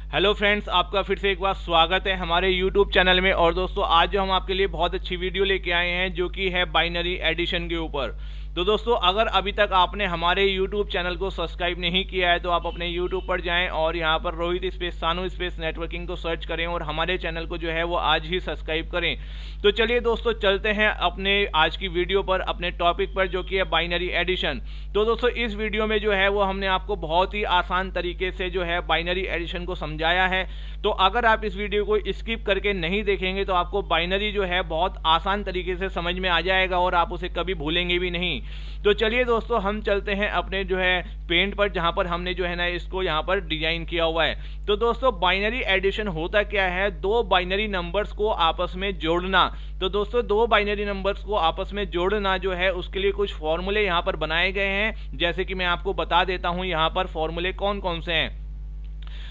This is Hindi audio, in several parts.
हेलो फ्रेंड्स, आपका फिर से एक बार स्वागत है हमारे यूट्यूब चैनल में। और दोस्तों, आज जो हम आपके लिए बहुत अच्छी वीडियो लेके आए हैं जो कि है बाइनरी एडिशन के ऊपर। तो दोस्तों, अगर अभी तक आपने हमारे यूट्यूब चैनल को सब्सक्राइब नहीं किया है तो आप अपने यूट्यूब पर जाएं और यहां पर रोहित स्पेस सानू स्पेस नेटवर्किंग को सर्च करें और हमारे चैनल को जो है वो आज ही सब्सक्राइब करें। तो चलिए दोस्तों, चलते हैं अपने आज की वीडियो पर, अपने टॉपिक पर, जो कि है बाइनरी एडिशन। तो दोस्तों, इस वीडियो में जो है वो हमने आपको बहुत ही आसान तरीके से जो है बाइनरी एडिशन को समझाया है। तो अगर आप इस वीडियो को स्किप करके नहीं देखेंगे तो आपको बाइनरी जो है बहुत आसान तरीके से समझ में आ जाएगा और आप उसे कभी भूलेंगे भी नहीं। तो चलिए दोस्तों, हम चलते हैं अपने जो है पेंट पर, जहां पर हमने जो है ना इसको यहां पर डिजाइन किया हुआ है। तो दोस्तों, बाइनरी एडिशन होता क्या है? दो बाइनरी नंबर्स को आपस में जोड़ना। तो दोस्तों, दो बाइनरी नंबर्स को आपस में जोड़ना जो है उसके लिए कुछ फॉर्मूले यहां पर बनाए गए हैं, जैसे कि मैं आपको बता देता हूं यहां पर फॉर्मूले कौन कौन से हैं।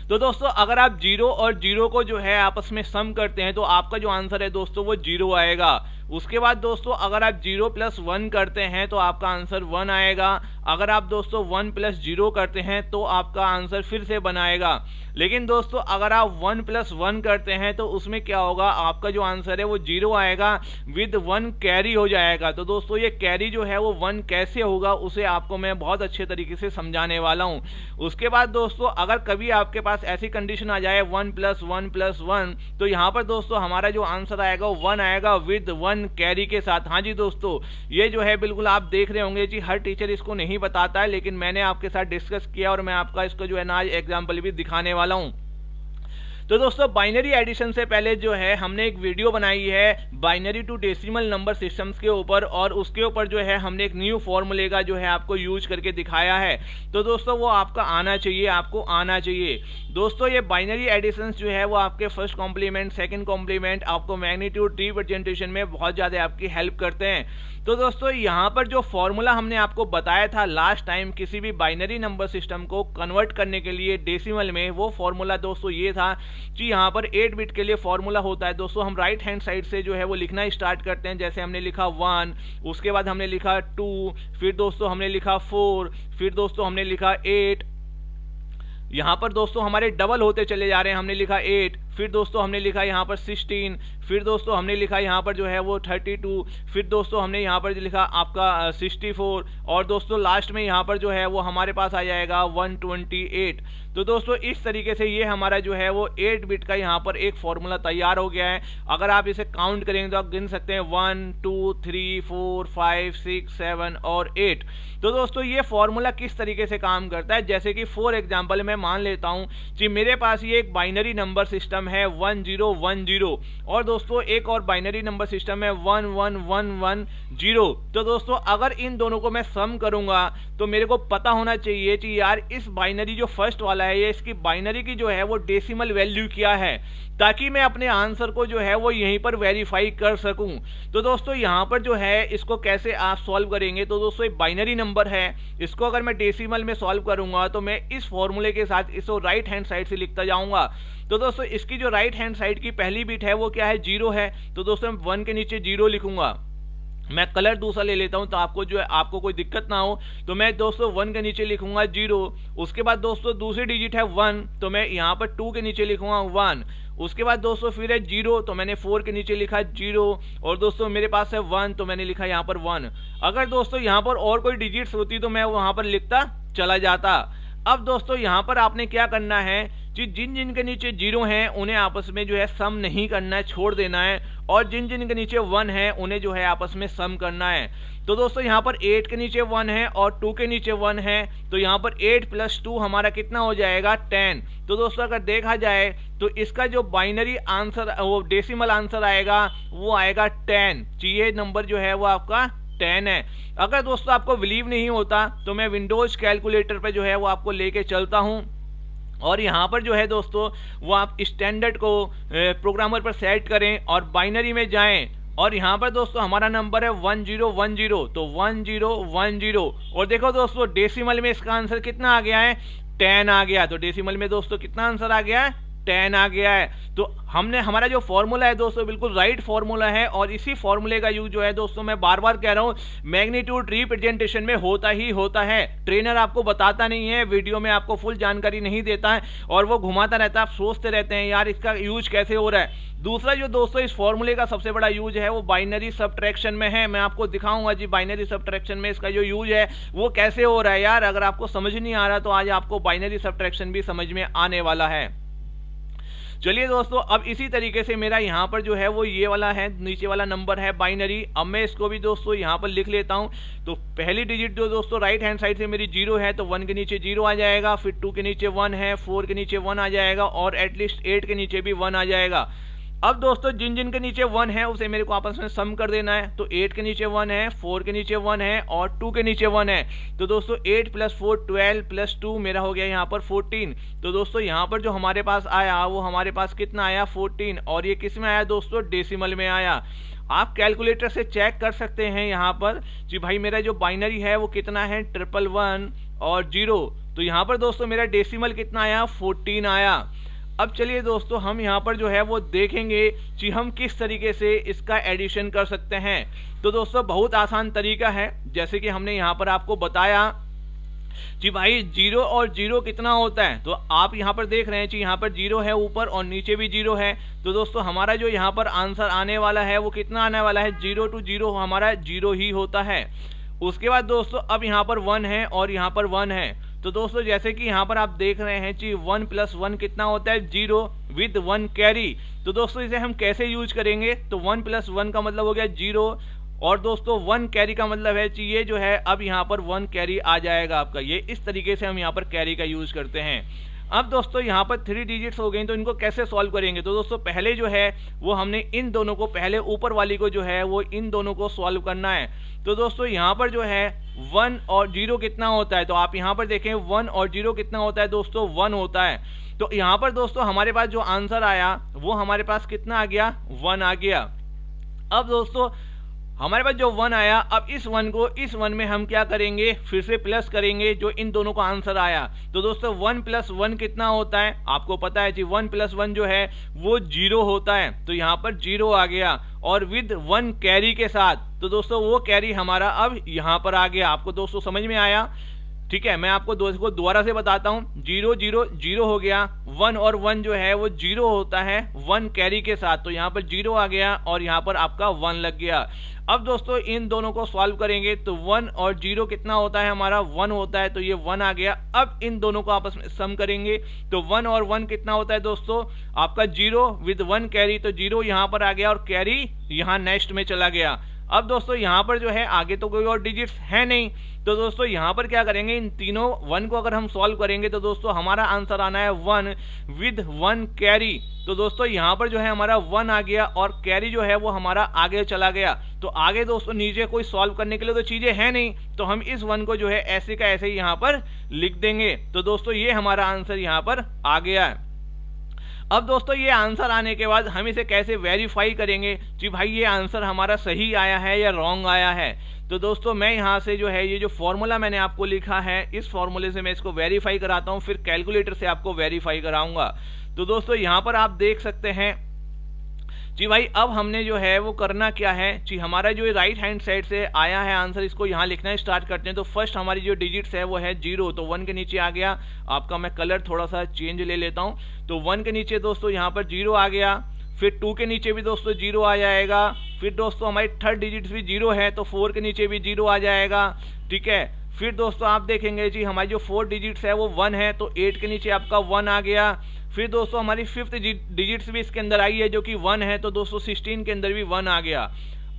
तो दोस्तों, अगर आप जीरो और जीरो को जो है आपस में सम करते हैं तो आपका जो आंसर है दोस्तों वो जीरो आएगा। उसके बाद दोस्तों, अगर आप जीरो प्लस वन करते हैं तो आपका आंसर वन आएगा। अगर आप दोस्तों वन प्लस जीरो करते हैं तो आपका आंसर फिर से वन आएगा। लेकिन दोस्तों, अगर आप वन प्लस वन करते हैं तो उसमें क्या होगा, आपका जो आंसर है वो जीरो आएगा विद वन कैरी हो जाएगा। तो दोस्तों, ये कैरी जो है वो वन कैसे होगा उसे आपको मैं बहुत अच्छे तरीके से समझाने वाला हूं। उसके बाद दोस्तों, अगर कभी आपके पास ऐसी कंडीशन आ जाए वन प्लस वन, तो यहाँ पर दोस्तों हमारा जो आंसर आएगा वो वन आएगा विद वन कैरी के साथ। हाँ जी दोस्तों, ये जो है बिल्कुल आप देख रहे होंगे जी, हर टीचर इसको नहीं बताता है, लेकिन मैंने आपके साथ डिस्कस किया और मैं आपका इसको जो है ना आज एग्जाम्पल भी दिखाने वाला हूं। तो दोस्तों, बाइनरी एडिशन से पहले जो है हमने एक वीडियो बनाई है binary to decimal number systems के ऊपर, और उसके ऊपर जो है हमने एक न्यू फॉर्मूले का जो है आपको यूज करके दिखाया है। तो दोस्तों, वो आपका आना चाहिए, आपको आना चाहिए। दोस्तों, ये बाइनरी एडिशन जो है वो आपके फर्स्ट कॉम्प्लीमेंट, सेकंड कॉम्प्लीमेंट, आपको मैग्नीट्यूड, रिप्रेजेंटेशन में बहुत ज़्यादा आपकी हेल्प करते हैं। तो दोस्तों, यहाँ पर जो फॉर्मूला हमने आपको बताया था लास्ट टाइम किसी भी बाइनरी नंबर सिस्टम को कन्वर्ट करने के लिए डेसिमल में, वो फॉर्मूला दोस्तों ये था कि यहाँ पर 8 बिट के लिए फॉर्मूला होता है। दोस्तों, हम राइट हैंड साइड से जो है वो लिखना स्टार्ट करते हैं। जैसे हमने लिखा 1, उसके बाद हमने लिखा 2, फिर दोस्तों हमने लिखा 4, फिर दोस्तों हमने लिखा 8। यहाँ पर दोस्तों हमारे डबल होते चले जा रहे हैं। हमने लिखा 8, फिर दोस्तों हमने लिखा यहाँ पर 16, फिर दोस्तों हमने लिखा यहाँ पर जो है वो 32, फिर दोस्तों हमने यहाँ पर लिखा आपका 64, और दोस्तों लास्ट में यहाँ पर जो है वो हमारे पास आ जाएगा 128। तो दोस्तों, इस तरीके से ये हमारा जो है वो 8 बिट का यहाँ पर एक फॉर्मूला तैयार हो गया है। अगर आप इसे काउंट करेंगे तो आप गिन सकते हैं 1 2 3 4 5 6 7 और 8। तो दोस्तों, ये फॉर्मूला किस तरीके से काम करता है, जैसे कि फॉर एग्जांपल मैं मान लेता हूं कि मेरे पास ये एक बाइनरी नंबर सिस्टम है 1010, और दोस्तों एक और बाइनरी नंबर सिस्टम है 11110। तो दोस्तों, अगर इन दोनों को मैं सम करूंगा तो मेरे को पता होना चाहिए कि यार इस बाइनरी जो फर्स्ट वाला है ये इसकी बाइनरी की जो है वो डेसिमल वैल्यू क्या है, ताकि मैं अपने आंसर को जो है वो यहीं पर वेरीफाई कर सकूं। तो दोस्तों, यहाँ पर जो है इसको कैसे आप सॉल्व करेंगे, तो दोस्तों एक बाइनरी नंबर है, इसको अगर मैं डेसिमल में सॉल्व करूंगा तो मैं इस फॉर्मूले के साथ इसको राइट हैंड साइड से लिखता जाऊंगा। तो दोस्तों, इसकी जो राइट हैंड साइड की पहली बिट है वो क्या है, 0 है। तो दोस्तों, मैं 1 के नीचे 0 लिखूंगा। मैं कलर दूसरा ले लेता हूं तो आपको जो है आपको कोई दिक्कत ना हो। तो मैं दोस्तों 1 के नीचे लिखूंगा 0। उसके बाद दोस्तों दूसरी डिजिट है 1, तो मैं यहाँ पर 2 के नीचे लिखूंगा 1। उसके बाद दोस्तों फिर है 0, तो मैंने 4 के नीचे लिखा 0, और दोस्तों मेरे पास है 1, तो मैंने लिखा यहाँ पर 1। अगर दोस्तों यहाँ पर और कोई डिजिट्स होती तो मैं वहां पर लिखता चला जाता। अब दोस्तों, यहाँ पर आपने क्या करना है कि जिन जिन के नीचे 0 हैं उन्हें आपस में जो है सम नहीं करना है, छोड़ देना है, और जिन जिन के नीचे 1 है उन्हें जो है आपस में सम करना है। तो दोस्तों, यहाँ पर 8 के नीचे 1 है और 2 के नीचे 1 है, तो यहाँ पर 8 प्लस 2 हमारा कितना हो जाएगा, 10। तो दोस्तों, अगर देखा जाए तो इसका जो बाइनरी आंसर, वो डेसिमल आंसर आएगा वो आएगा 10। ये नंबर जो है वो आपका 10 है। अगर दोस्तों आपको बिलीव नहीं होता तो मैं विंडोज कैलकुलेटर पे जो है वो आपको लेके चलता हूं, और यहाँ पर जो है दोस्तों वो आप स्टैंडर्ड को प्रोग्रामर पर सेट करें और बाइनरी में जाएं, और यहाँ पर दोस्तों हमारा नंबर है 1010, तो 1010, और देखो दोस्तों डेसिमल में इसका आंसर कितना आ गया है, 10 आ गया। तो डेसिमल में दोस्तों कितना आंसर आ गया है, 10 आ गया है। तो हमने हमारा जो फॉर्मूला है दोस्तों बिल्कुल राइट फॉर्मूला है, और इसी फॉर्मूले का यूज जो है दोस्तों मैं बार बार कह रहा हूं मैग्नीट्यूड रिप्रेजेंटेशन में होता ही होता है। ट्रेनर आपको बताता नहीं है, वीडियो में आपको फुल जानकारी नहीं देता है और वो घुमाता रहता है, आप सोचते रहते हैं यार इसका यूज कैसे हो रहा है। दूसरा जो दोस्तों इस फॉर्मूले का सबसे बड़ा यूज है वो बाइनरी सबट्रैक्शन में है। मैं आपको दिखाऊंगा जी बाइनरी सबट्रैक्शन में इसका जो यूज है वो कैसे हो रहा है। यार अगर आपको समझ नहीं आ रहा तो आज आपको बाइनरी सबट्रैक्शन भी समझ में आने वाला है। चलिए दोस्तों, अब इसी तरीके से मेरा यहाँ पर जो है वो ये वाला है, नीचे वाला नंबर है बाइनरी। अब मैं इसको भी दोस्तों यहाँ पर लिख लेता हूँ। तो पहली डिजिट जो दोस्तों राइट हैंड साइड से मेरी 0 है, तो 1 के नीचे 0 आ जाएगा, फिर 2 के नीचे 1 है, 4 के नीचे 1 आ जाएगा, और एटलीस्ट 8 के नीचे भी 1 आ जाएगा। अब दोस्तों जिन जिन के नीचे 1 है उसे मेरे को आपस में सम कर देना है। तो 8 के नीचे 1 है, 4 के नीचे 1 है, और 2 के नीचे 1 है। तो दोस्तों 8 + 4 12 + 2 मेरा हो गया यहाँ पर 14। तो दोस्तों यहाँ पर जो हमारे पास आया वो हमारे पास कितना आया 14, और ये किस में आया दोस्तों डेसिमल में आया। आप कैलकुलेटर से चेक कर सकते हैं यहाँ पर जी भाई मेरा जो बाइनरी है वो कितना है 111 और 0। तो यहाँ पर दोस्तों मेरा डेसिमल कितना आया 14 आया। अब चलिए दोस्तों हम यहाँ पर जो है वो देखेंगे कि हम किस तरीके से इसका एडिशन कर सकते हैं। तो दोस्तों बहुत आसान तरीका है, जैसे कि हमने यहाँ पर आपको बताया कि भाई 0 और 0 कितना होता है। तो आप यहाँ पर देख रहे हैं कि यहाँ पर 0 है ऊपर और नीचे भी 0 है। तो दोस्तों हमारा जो यहाँ पर आंसर आने वाला है वो कितना आने वाला है 0 to 0 हमारा 0 ही होता है। उसके बाद दोस्तों अब यहाँ पर 1 है और यहाँ पर 1 है। तो दोस्तों जैसे कि यहाँ पर आप देख रहे हैं कि 1 + 1 कितना होता है 0 विद 1 कैरी। तो दोस्तों इसे हम कैसे यूज करेंगे, तो 1 + 1 का मतलब हो गया 0, और दोस्तों 1 कैरी का मतलब है कि ये जो है अब यहाँ पर 1 कैरी आ जाएगा आपका। ये इस तरीके से हम यहाँ पर कैरी का यूज करते हैं। अब दोस्तों यहाँ पर 3 डिजिट्स हो गई, तो इनको कैसे सॉल्व करेंगे। तो दोस्तों पहले जो है वो हमने इन दोनों को, पहले ऊपर वाली को जो है वो इन दोनों को सॉल्व करना है। तो दोस्तों यहाँ पर जो है 1 और 0 कितना होता है, तो आप यहाँ पर देखें 1 और 0 कितना होता है दोस्तों 1 होता है। तो यहाँ पर दोस्तों हमारे पास जो आंसर आया वो हमारे पास कितना आ गया 1 आ गया। अब दोस्तों हमारे पास जो 1 आया, अब इस 1 को इस 1 में हम क्या करेंगे फिर से प्लस करेंगे जो इन दोनों का आंसर आया। तो दोस्तों 1 + 1 कितना होता है, आपको पता है कि 1 + 1 जो है वो 0 होता है। तो यहाँ पर 0 आ गया और विद 1 कैरी के साथ। तो दोस्तों वो कैरी हमारा अब यहाँ पर आ गया। आपको दोस्तों समझ में आया, ठीक है। मैं आपको दोस्तों दोबारा से बताता हूँ, 0 0 0 हो गया, 1 और 1 जो है वो 0 होता है 1 कैरी के साथ। तो यहाँ पर 0 आ गया और यहाँ पर आपका 1 लग गया। अब दोस्तों इन दोनों को सॉल्व करेंगे तो 1 और 0 कितना होता है हमारा 1 होता है, तो ये 1 आ गया। अब इन दोनों को आपस में सम करेंगे तो 1 और 1 कितना होता है दोस्तों आपका 0 विद 1 कैरी। तो 0 यहाँ पर आ गया और कैरी यहाँ नेक्स्ट में चला गया। अब दोस्तों यहाँ पर जो है आगे तो कोई और डिजिट्स है नहीं, तो दोस्तों यहाँ पर क्या करेंगे इन तीनों 1 को अगर हम सॉल्व करेंगे तो दोस्तों हमारा आंसर आना है 1 विद 1 कैरी। तो दोस्तों यहाँ पर जो है हमारा 1 आ गया और कैरी जो है वो हमारा आगे चला गया। तो आगे दोस्तों नीचे कोई सॉल्व करने के लिए तो चीजें हैं नहीं, तो हम इस 1 को जो है ऐसे का ऐसे ही यहाँ पर लिख देंगे। तो दोस्तों ये हमारा आंसर यहाँ पर आ गया है। अब दोस्तों ये आंसर आने के बाद हम इसे कैसे वेरीफाई करेंगे कि भाई ये आंसर हमारा सही आया है या रॉन्ग आया है। तो दोस्तों मैं यहाँ से जो है ये जो फॉर्मूला मैंने आपको लिखा है इस फॉर्मूले से मैं इसको वेरीफाई कराता हूँ, फिर कैलकुलेटर से आपको वेरीफाई कराऊंगा। तो दोस्तों यहाँ पर आप देख सकते हैं जी भाई अब हमने जो है वो करना क्या है कि हमारा जो राइट हैंड साइड से आया है आंसर, इसको यहाँ लिखना स्टार्ट करते हैं। तो फर्स्ट हमारी जो डिजिट्स है वो है 0, तो 1 के नीचे आ गया। आपका मैं कलर थोड़ा सा चेंज ले लेता हूँ। तो 1 के नीचे दोस्तों यहाँ पर 0 आ गया, फिर 2 के नीचे भी दोस्तों 0 आ जाएगा, फिर दोस्तों हमारी थर्ड डिजिट भी 0 है तो 4 के नीचे भी 0 आ जाएगा, ठीक है। फिर दोस्तों आप देखेंगे जी हमारी जो 4 डिजिट्स है वो 1 है तो 8 के नीचे आपका 1 आ गया। फिर दोस्तों हमारी 5th डिजिट्स भी इसके अंदर आई है जो कि 1 है, तो दोस्तों 16 के अंदर भी 1 आ गया।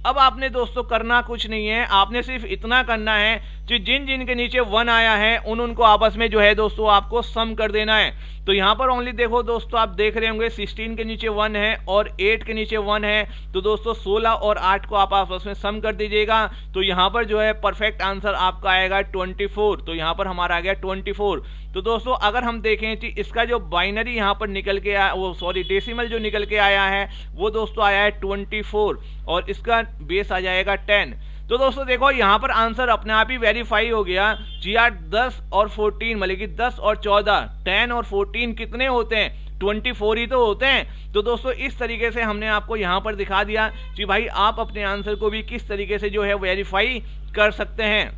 अब आपने दोस्तों करना कुछ नहीं है, आपने सिर्फ इतना करना है कि जिन जिन के नीचे 1 आया है उनको आपस में जो है दोस्तों आपको सम कर देना है। तो यहाँ पर ओनली देखो दोस्तों आप देख रहे होंगे 16 के नीचे 1 है और 8 के नीचे 1 है, तो दोस्तों 16 और 8 को आप आपस में सम कर दीजिएगा। तो यहाँ पर जो है परफेक्ट आंसर आपका आएगा 24। तो यहाँ पर हमारा आ गया 24। तो दोस्तों अगर हम देखें कि इसका जो बाइनरी यहाँ पर निकल के आया, वो सॉरी डेसिमल जो निकल के आया है वो दोस्तों आया है 24 और इसका बेस आ जाएगा 10। तो दोस्तों देखो यहाँ पर आंसर अपने आप ही वेरीफाई हो गया जी। 10 और 14 मतलब कि 10 और 14, 10 और 14 कितने होते हैं 24 ही तो होते हैं। तो दोस्तों इस तरीके से हमने आपको यहाँ पर दिखा दिया कि भाई आप अपने आंसर को भी किस तरीके से जो है वेरीफाई कर सकते हैं।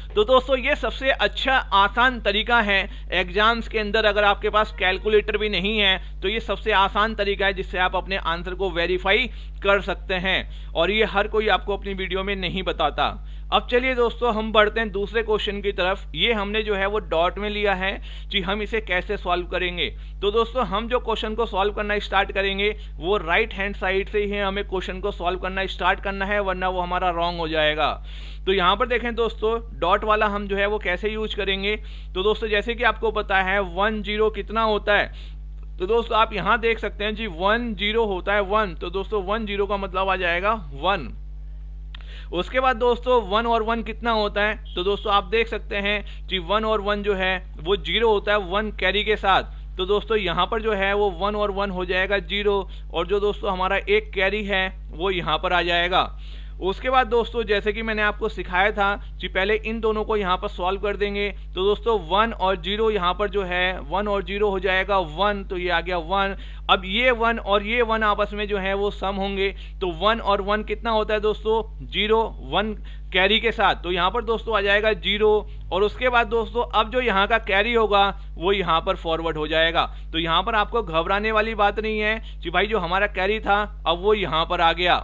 तो दोस्तों ये सबसे अच्छा आसान तरीका है एग्जाम्स के अंदर। अगर आपके पास कैलकुलेटर भी नहीं है तो ये सबसे आसान तरीका है जिससे आप अपने आंसर को वेरीफाई कर सकते हैं, और ये हर कोई आपको अपनी वीडियो में नहीं बताता। अब चलिए दोस्तों हम बढ़ते हैं दूसरे क्वेश्चन की तरफ। ये हमने जो है वो डॉट में लिया है कि हम इसे कैसे सॉल्व करेंगे। तो दोस्तों हम जो क्वेश्चन को सॉल्व करना स्टार्ट करेंगे वो राइट हैंड साइड से ही हमें क्वेश्चन को सॉल्व करना स्टार्ट करना है, वरना वो हमारा रॉन्ग हो जाएगा। तो यहाँ पर देखें दोस्तों डॉट वाला हम जो है वो कैसे यूज करेंगे। तो दोस्तों जैसे कि आपको पता है 1 0 कितना होता है, तो दोस्तों आप यहाँ देख सकते हैं जी 1 0 होता है 1। तो दोस्तों 1 0 का मतलब आ जाएगा 1। उसके बाद दोस्तों 1 और 1 कितना होता है, तो दोस्तों आप देख सकते हैं कि 1 और 1 जो है वो 0 होता है 1 कैरी के साथ। तो दोस्तों यहाँ पर जो है वो 1 और 1 हो जाएगा 0, और जो दोस्तों हमारा एक कैरी है वो यहाँ पर आ जाएगा। उसके बाद दोस्तों जैसे कि मैंने आपको सिखाया था कि पहले इन दोनों को यहाँ पर सॉल्व कर देंगे। तो दोस्तों 1 और 0 यहाँ पर जो है 1 और 0 हो जाएगा 1, तो ये आ गया 1। अब ये 1 और ये 1 आपस में जो है वो सम होंगे, तो 1 और 1 कितना होता है दोस्तों 0, 1 कैरी के साथ। तो यहाँ पर दोस्तों आ जाएगा 0, और उसके बाद दोस्तों अब जो यहाँ का कैरी होगा वो यहाँ पर फॉरवर्ड हो जाएगा। तो यहाँ पर आपको घबराने वाली बात नहीं है कि भाई जो हमारा कैरी था अब वो यहाँ पर आ गया।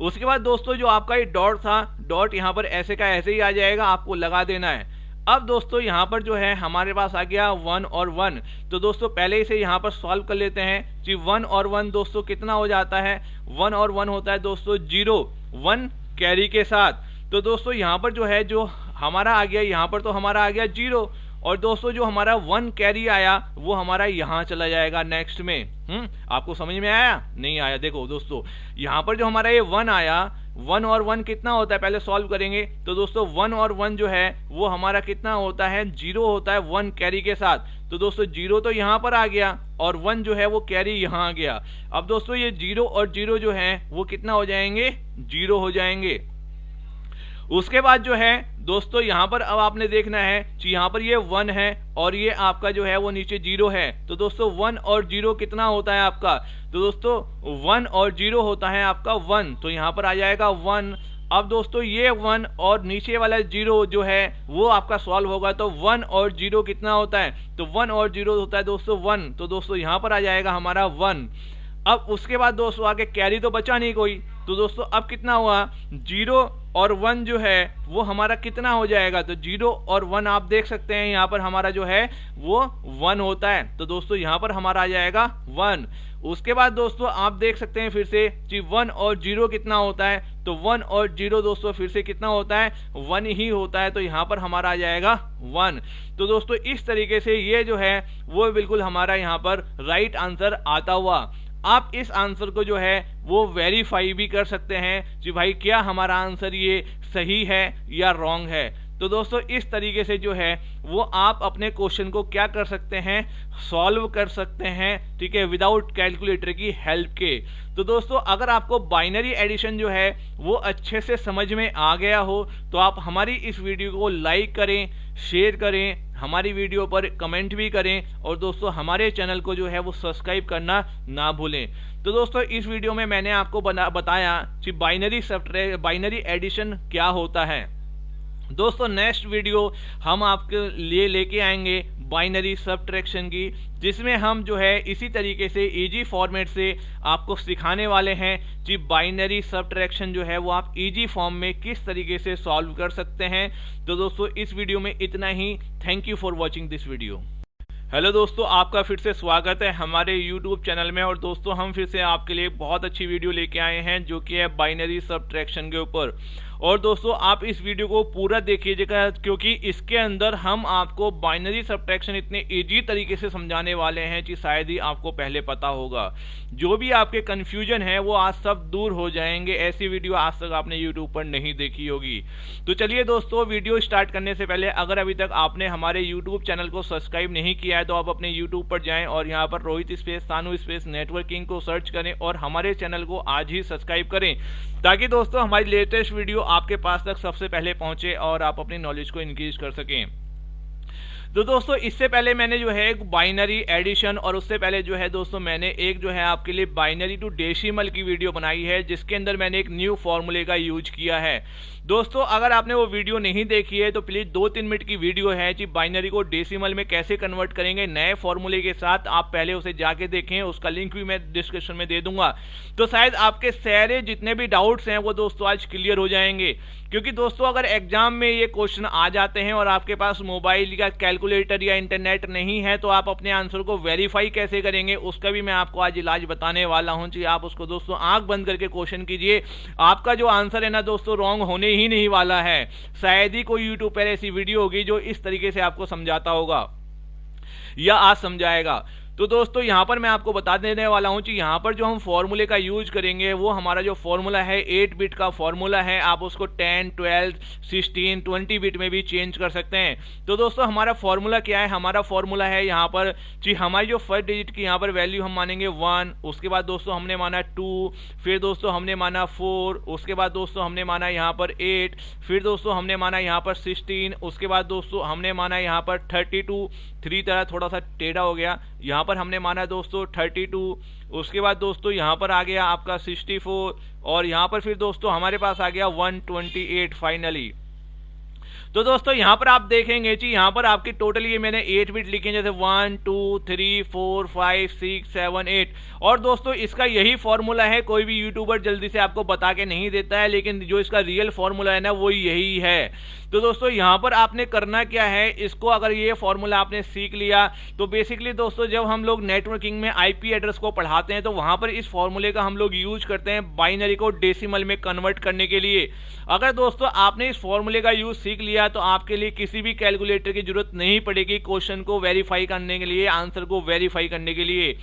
उसके बाद दोस्तों जो आपका ये डॉट था, डॉट यहाँ पर ऐसे का ऐसे ही आ जाएगा, आपको लगा देना है। अब दोस्तों यहाँ पर जो है हमारे पास आ गया 1 और 1। तो दोस्तों पहले इसे यहाँ पर सॉल्व कर लेते हैं कि 1 और 1 दोस्तों कितना हो जाता है। 1 और 1 होता है दोस्तों 0, 1 कैरी के साथ। तो दोस्तों यहाँ पर जो है जो हमारा आ गया, यहाँ पर तो हमारा आ गया 0, और दोस्तों जो हमारा 1 कैरी आया वो हमारा यहाँ चला जाएगा नेक्स्ट में। आपको समझ में आया नहीं आया? देखो दोस्तों यहाँ पर जो हमारा ये 1 आया, 1 और 1 कितना होता है पहले सॉल्व करेंगे। तो दोस्तों 1 और 1 जो है वो हमारा कितना होता है 0 होता है 1 कैरी के साथ। तो दोस्तों 0 तो यहाँ पर आ गया और 1 जो है वो कैरी यहाँ आ गया। अब दोस्तों ये 0 और 0 जो है वो कितना हो जाएंगे 0 हो जाएंगे। उसके बाद जो है दोस्तों यहाँ पर अब आपने देखना है कि यहाँ पर ये 1 है और ये आपका जो है वो नीचे 0 है। तो दोस्तों 1 और 0 कितना होता है आपका, तो दोस्तों 1 और 0 होता है आपका 1, तो यहाँ पर आ जाएगा 1। अब दोस्तों ये 1 और नीचे वाला 0 जो है वो आपका सॉल्व होगा। तो 1 और 0 कितना होता है, तो 1 और 0 होता है दोस्तों 1, तो दोस्तों यहाँ पर आ जाएगा हमारा 1। अब उसके बाद दोस्तों आगे कैरी तो बचा नहीं कोई, तो दोस्तों अब कितना हुआ 0 और 1 जो है वो हमारा कितना हो जाएगा, तो 0 और 1 आप देख सकते हैं यहाँ पर हमारा जो है वो 1 होता है। तो दोस्तों यहाँ पर हमारा आ जाएगा 1। उसके बाद दोस्तों आप देख सकते हैं फिर से कि 1 और 0 कितना होता है, तो 1 और 0 दोस्तों फिर से कितना होता है 1 ही होता है। तो यहाँ पर हमारा आ जाएगा 1। तो दोस्तों इस तरीके से ये जो है वो बिल्कुल हमारा यहाँ पर राइट आंसर आता हुआ। आप इस आंसर को जो है वो वेरीफाई भी कर सकते हैं कि भाई क्या हमारा आंसर ये सही है या रॉन्ग है। तो दोस्तों इस तरीके से जो है वो आप अपने क्वेश्चन को क्या कर सकते हैं, सॉल्व कर सकते हैं, ठीक है, विदाउट कैलकुलेटर की हेल्प के। तो दोस्तों अगर आपको बाइनरी एडिशन जो है वो अच्छे से समझ में आ गया हो तो आप हमारी इस वीडियो को लाइक करें, शेयर करें, हमारी वीडियो पर कमेंट भी करें, और दोस्तों हमारे चैनल को जो है वो सब्सक्राइब करना ना भूलें। तो दोस्तों इस वीडियो में मैंने आपको बताया कि बाइनरी एडिशन क्या होता है। दोस्तों नेक्स्ट वीडियो हम आपके लिए लेके आएंगे बाइनरी सब्ट्रैक्शन की, जिसमें हम जो है इसी तरीके से इजी फॉर्मेट से आपको सिखाने वाले हैं कि बाइनरी सब्ट्रैक्शन जो है वो आप इजी फॉर्म में किस तरीके से सॉल्व कर सकते हैं। तो दोस्तों इस वीडियो में इतना ही। Thank you for watching this video. Hello दोस्तों, आपका फिर से स्वागत है हमारे YouTube चैनल में। और दोस्तों हम फिर से आपके लिए बहुत अच्छी वीडियो लेके आए हैं जो कि है बाइनरी सब्ट्रैक्शन के ऊपर। और दोस्तों आप इस वीडियो को पूरा देखिएगा क्योंकि इसके अंदर हम आपको बाइनरी सब्ट्रैक्शन इतने इजी तरीके से समझाने वाले हैं कि शायद ही आपको पहले पता होगा। जो भी आपके कंफ्यूजन है वो आज सब दूर हो जाएंगे। ऐसी वीडियो आज तक आपने YouTube पर नहीं देखी होगी। तो चलिए दोस्तों वीडियो स्टार्ट करने से पहले अगर अभी तक आपने हमारे YouTube चैनल को सब्सक्राइब नहीं किया है तो आप अपने YouTube पर जाएं और यहाँ पर रोहित स्पेस सानू स्पेस नेटवर्किंग को सर्च करें और हमारे चैनल को आज ही सब्सक्राइब करें, ताकि दोस्तों हमारी लेटेस्ट वीडियो आपके पास तक सबसे पहले पहुंचे और आप अपनी नॉलेज को इंक्रीज कर सकें। तो दोस्तों इससे पहले मैंने जो है एक बाइनरी एडिशन और उससे पहले जो है दोस्तों मैंने एक जो है आपके लिए बाइनरी टू डेसिमल की वीडियो बनाई है, जिसके अंदर मैंने एक न्यू फॉर्मूले का यूज किया है। दोस्तों अगर आपने वो वीडियो नहीं देखी है तो प्लीज 2-3 मिनट की वीडियो है जी, बाइनरी को डेसिमल में कैसे कन्वर्ट करेंगे नए फॉर्मूले के साथ, आप पहले उसे जाके देखें, उसका लिंक भी मैं डिस्क्रिप्शन में दे दूंगा। तो शायद आपके सारे जितने भी डाउट्स हैं वो दोस्तों आज क्लियर हो जाएंगे। क्योंकि दोस्तों अगर एग्जाम में ये क्वेश्चन आ जाते हैं और आपके पास मोबाइल या कैलकुलेटर या इंटरनेट नहीं है तो आप अपने आंसर को वेरीफाई कैसे करेंगे, उसका भी मैं आपको आज इलाज बताने वाला हूं जी। आप उसको दोस्तों आंख बंद करके क्वेश्चन कीजिए, आपका जो आंसर है ना दोस्तों रॉन्ग होने ही नहीं वाला है। शायद ही कोई यूट्यूब पर ऐसी वीडियो होगी जो इस तरीके से आपको समझाता होगा या आज समझाएगा। तो दोस्तों यहां पर मैं आपको बता देने वाला हूं कि यहां पर जो हम फॉर्मूले का यूज करेंगे वो हमारा जो फॉर्मूला है 8 बिट का फॉर्मूला है। आप उसको 10, 12, 16, 20 बिट में भी चेंज कर सकते हैं। तो दोस्तों हमारा फॉर्मूला क्या है, हमारा फॉर्मूला है यहाँ पर जी, हमारी जो फर्स्ट डिजिट की यहाँ पर वैल्यू हम मानेंगे 1, उसके बाद दोस्तों हमने माना 2, फिर दोस्तों हमने माना 4, उसके बाद दोस्तों हमने माना यहाँ पर 8, फिर दोस्तों हमने माना यहाँ पर 16, उसके बाद दोस्तों हमने माना यहाँ पर 32, 3 तरह थोड़ा सा टेढ़ा हो गया, यहाँ पर हमने माना दोस्तों 32, उसके बाद दोस्तों यहाँ पर आ गया आपका 64 और यहाँ पर फिर दोस्तों हमारे पास आ गया 128 फाइनली। तो दोस्तों यहाँ पर आप देखेंगे जी, यहाँ पर आपकी टोटल ये मैंने 8 बिट लिखे जैसे 1, 2, 3, 4, 5, 6, 7, 8 और दोस्तों इसका यही फॉर्मूला है। कोई भी यूट्यूबर जल्दी से आपको बता के नहीं देता है, लेकिन जो इसका रियल फॉर्मूला है ना वो यही है। तो दोस्तों यहाँ पर आपने करना क्या है, इसको अगर ये फॉर्मूला आपने सीख लिया तो बेसिकली दोस्तों जब हम लोग नेटवर्किंग में आईपी एड्रेस को पढ़ाते हैं तो वहां पर इस फॉर्मूले का हम लोग यूज करते हैं बाइनरी को डेसिमल में कन्वर्ट करने के लिए। अगर दोस्तों आपने इस फॉर्मूले का यूज सीख लिया तो आपके लिए किसी भी कैलकुलेटर की जरूरत नहीं पड़ेगी क्वेश्चन को वेरीफाई करने के लिए, आंसर को वेरीफाई करने के लिए।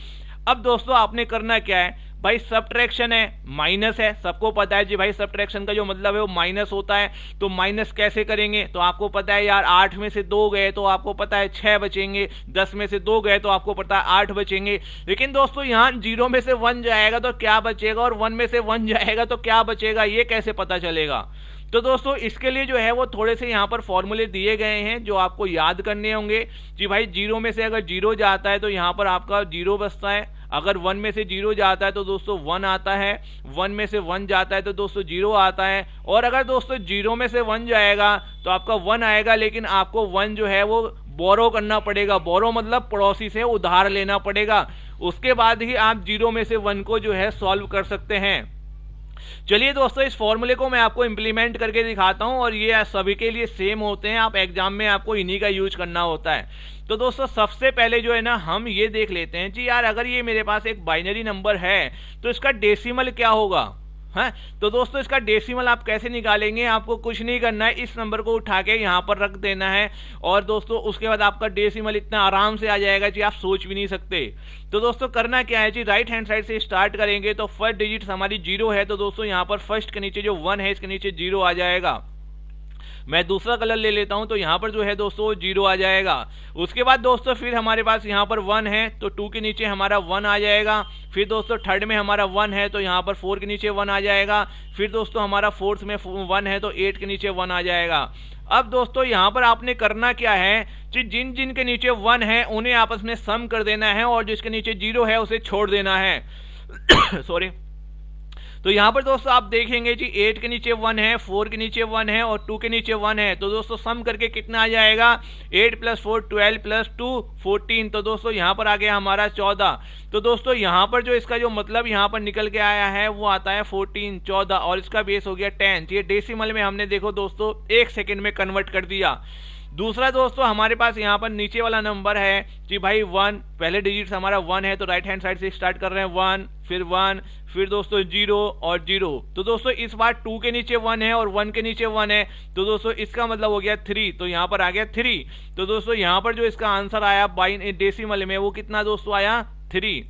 अब दोस्तों आपने करना क्या है भाई, सब्ट्रैक्शन है, माइनस है, सबको पता है जी भाई सब्ट्रैक्शन का जो मतलब है वो माइनस होता है। तो माइनस कैसे करेंगे, तो आपको पता है यार 8 में से 2 गए तो आपको पता है 6 बचेंगे, 10 में से 2 गए तो आपको पता है 8 बचेंगे। लेकिन दोस्तों यहाँ 0 में से 1 जाएगा तो क्या बचेगा और 1 में से 1 जाएगा तो क्या बचेगा, ये कैसे पता चलेगा। तो दोस्तों इसके लिए जो है वो थोड़े से यहाँ पर फॉर्मूले दिए गए हैं जो आपको याद करने होंगे जी भाई। 0 में से अगर 0 जाता है तो यहाँ पर आपका 0 बचता है, अगर 1 में से 0 जाता है तो दोस्तों 1 आता है, 1 में से 1 जाता है तो दोस्तों 0 आता है, और अगर दोस्तों 0 में से 1 जाएगा तो आपका 1 आएगा, लेकिन आपको 1 जो है वो बोरो करना पड़ेगा। बोरो मतलब पड़ोसी से उधार लेना पड़ेगा, उसके बाद ही आप 0 में से 1 को जो है सॉल्व कर सकते हैं। चलिए दोस्तों इस फॉर्मूले को मैं आपको इंप्लीमेंट करके दिखाता हूं और ये सभी के लिए सेम होते हैं, आप एग्जाम में आपको इन्हीं का यूज करना होता है। तो दोस्तों सबसे पहले जो है ना हम ये देख लेते हैं जी यार, अगर ये मेरे पास एक बाइनरी नंबर है तो इसका डेसिमल क्या होगा है। तो दोस्तों इसका डेसिमल आप कैसे निकालेंगे, आपको कुछ नहीं करना है, इस नंबर को उठा के यहाँ पर रख देना है और दोस्तों उसके बाद आपका डेसिमल इतना आराम से आ जाएगा जी, आप सोच भी नहीं सकते। तो दोस्तों करना क्या है जी, राइट हैंड साइड से स्टार्ट करेंगे तो फर्स्ट डिजिट हमारी 0 है, तो दोस्तों यहाँ पर फर्स्ट के नीचे जो 1 है इसके नीचे 0 आ जाएगा। मैं दूसरा कलर ले लेता हूं तो यहां पर जो है दोस्तों 0 आ जाएगा। उसके बाद दोस्तों फिर हमारे पास यहां पर 1 है तो 2 के नीचे हमारा 1 आ जाएगा। फिर दोस्तों थर्ड में हमारा 1 है तो यहां पर 4 के नीचे 1 आ जाएगा। फिर दोस्तों हमारा फोर्थ में 1 है तो 8 के नीचे 1 आ जाएगा। अब दोस्तों यहां पर आपने करना क्या है, जिन जिन के नीचे 1 है उन्हें आपस में सम कर देना है और जिसके नीचे 0 है उसे छोड़ देना है। सॉरी। तो यहाँ पर दोस्तों आप देखेंगे जी 8 के नीचे 1 है, 4 के नीचे 1 है और 2 के नीचे 1 है, तो दोस्तों सम करके कितना आ जाएगा 8 + 4 12 + 2 14। तो दोस्तों यहाँ पर आ गया हमारा 14। तो दोस्तों यहाँ पर जो इसका जो मतलब यहाँ पर निकल के आया है वो आता है 14 14 और इसका बेस हो गया 10। ये डेसिमल में हमने देखो दोस्तों 1 सेकेंड में कन्वर्ट कर दिया। दूसरा दोस्तों हमारे पास यहाँ पर नीचे वाला नंबर है जी भाई 1, पहले डिजिट हमारा 1 है तो राइट हैंड साइड से स्टार्ट कर रहे हैं 1 फिर दोस्तों 0 और 0। तो दोस्तों इस बार 2 के नीचे 1 है और 1 के नीचे 1 है, तो दोस्तों इसका मतलब हो गया 3, तो यहाँ पर आ गया 3। तो दोस्तों यहाँ पर जो इसका आंसर आया बाई डेसिमल में वो कितना दोस्तों आया 3।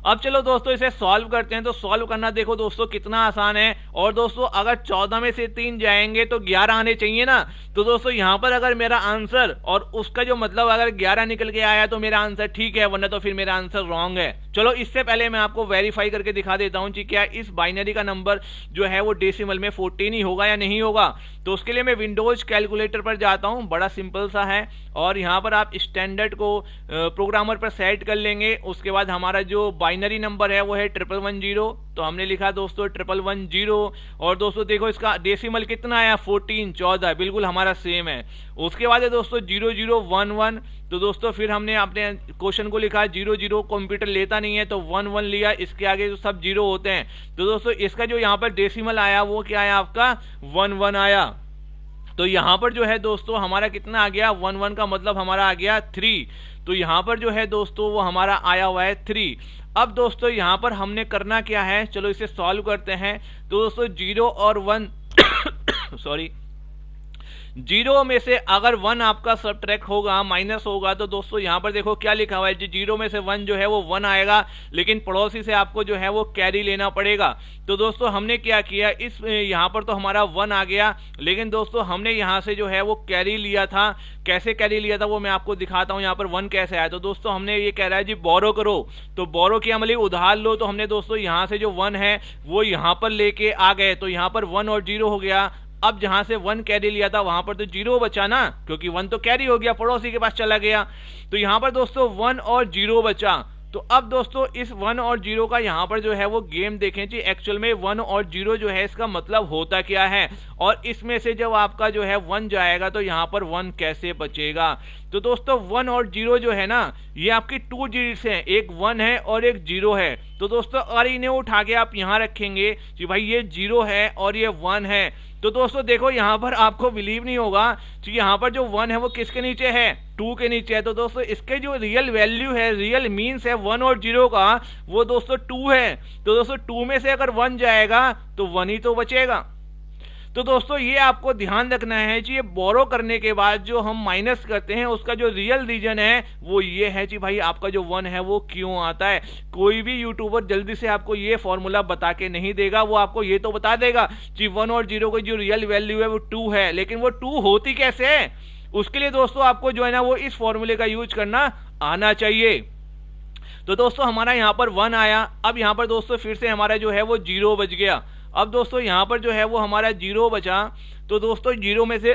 अब चलो दोस्तों इसे सॉल्व करते हैं। तो सॉल्व करना देखो दोस्तों कितना आसान है और दोस्तों अगर 14 में से 3 जाएंगे तो 11 आने चाहिए ना। तो दोस्तों यहाँ पर अगर मेरा आंसर और उसका जो मतलब अगर 11 निकल के आया तो मेरा आंसर ठीक है, वरना तो फिर मेरा आंसर रॉन्ग है। चलो इससे पहले मैं आपको वेरीफाई करके दिखा देता हूं कि क्या इस बाइनरी का नंबर जो है वो डेसिमल में 14 ही होगा या नहीं होगा। तो उसके लिए मैं विंडोज कैलकुलेटर पर जाता हूं, बड़ा सिंपल सा है, और यहाँ पर आप स्टैंडर्ड को प्रोग्रामर पर सेट कर लेंगे। उसके बाद हमारा जो बाइनरी नंबर है वो है 1110, तो हमने लिखा दोस्तों 1110, और दोस्तों देखो इसका डेसिमल कितना आया 14, 14, बिल्कुल हमारा सेम है। उसके बाद है दोस्तों 0011, तो दोस्तों फिर हमने अपने क्वेश्चन को लिखा 00, कंप्यूटर लेता नहीं है तो 11 लिया, इसके आगे जो सब 0 होते हैं। तो दोस्तों इसका जो यहाँ पर डेसिमल आया वो क्या आया आपका 11 आया। तो यहाँ पर जो है दोस्तों हमारा कितना आ गया 11 का मतलब हमारा आ गया 3। तो यहाँ पर जो है दोस्तों वो हमारा आया हुआ है 3। अब दोस्तों यहाँ पर हमने करना क्या है, चलो इसे सॉल्व करते हैं। तो दोस्तों 0 और 1 सॉरी 0 में से अगर 1 आपका सबट्रैक्ट होगा, माइनस होगा, तो दोस्तों यहाँ पर देखो क्या लिखा हुआ है, 0 में से 1 जो है वो 1 आएगा, लेकिन पड़ोसी से आपको जो है वो कैरी लेना पड़ेगा। तो दोस्तों हमने क्या किया, इस यहाँ पर तो हमारा 1 आ गया, लेकिन दोस्तों हमने यहाँ से जो है वो कैरी लिया था। कैसे कैरी लिया था वो मैं आपको दिखाता हूँ। यहाँ पर 1 कैसे आया, तो दोस्तों हमने ये कह रहा है जी बोरो करो, तो बोरो किया मतलब उधार लो। तो हमने दोस्तों यहाँ से जो 1 है वो यहाँ पर लेके आ गए, तो यहाँ पर 1 और 0 हो गया। अब जहां से 1 कैरी लिया था वहां पर तो 0 बचा ना, क्योंकि 1 तो कैरी हो गया, पड़ोसी के पास चला गया। तो यहां पर दोस्तों 1 और 0 बचा। तो अब दोस्तों इस 1 और 0 का यहाँ पर जो है वो गेम देखें जी, एक्चुअल में 1 और 0 जो है इसका मतलब होता क्या है, और इसमें से जब आपका जो है 1 जाएगा तो यहाँ पर 1 कैसे बचेगा। तो दोस्तों 1 और 0 जो है ना ये आपकी 2 डिजिट्स हैं, एक 1 है और एक 0 है। तो दोस्तों अगर इन्हें उठा के आप यहाँ रखेंगे कि भाई ये 0 है और ये 1 है, तो दोस्तों देखो यहाँ पर आपको बिलीव नहीं होगा कि यहाँ पर जो 1 है वो किसके नीचे है, 2 के नीचे है। तो दोस्तों इसके जो रियल वैल्यू है, रियल मीन्स है 1 और 0 का, वो दोस्तों 2 है। तो दोस्तों 2 में से अगर 1 जाएगा तो 1 ही तो बचेगा। तो दोस्तों ये आपको ध्यान रखना है कि ये बोरो करने के बाद जो हम माइनस करते हैं उसका जो रियल रीजन है वो ये है कि भाई आपका जो 1 है वो क्यों आता है। कोई भी यूट्यूबर जल्दी से आपको ये फॉर्मूला बता के नहीं देगा, वो आपको ये तो बता देगा कि 1 और 0 की जो रियल वैल्यू है वो 2 है, लेकिन वो 2 होती कैसे है, उसके लिए दोस्तों आपको जो है ना वो इस फॉर्मूले का यूज करना आना चाहिए। तो दोस्तों हमारा यहाँ पर 1 आया, अब यहाँ पर दोस्तों फिर से हमारा जो है वो 0 बच गया। अब दोस्तों यहाँ पर जो है वो हमारा 0 बचा, तो दोस्तों 0 में से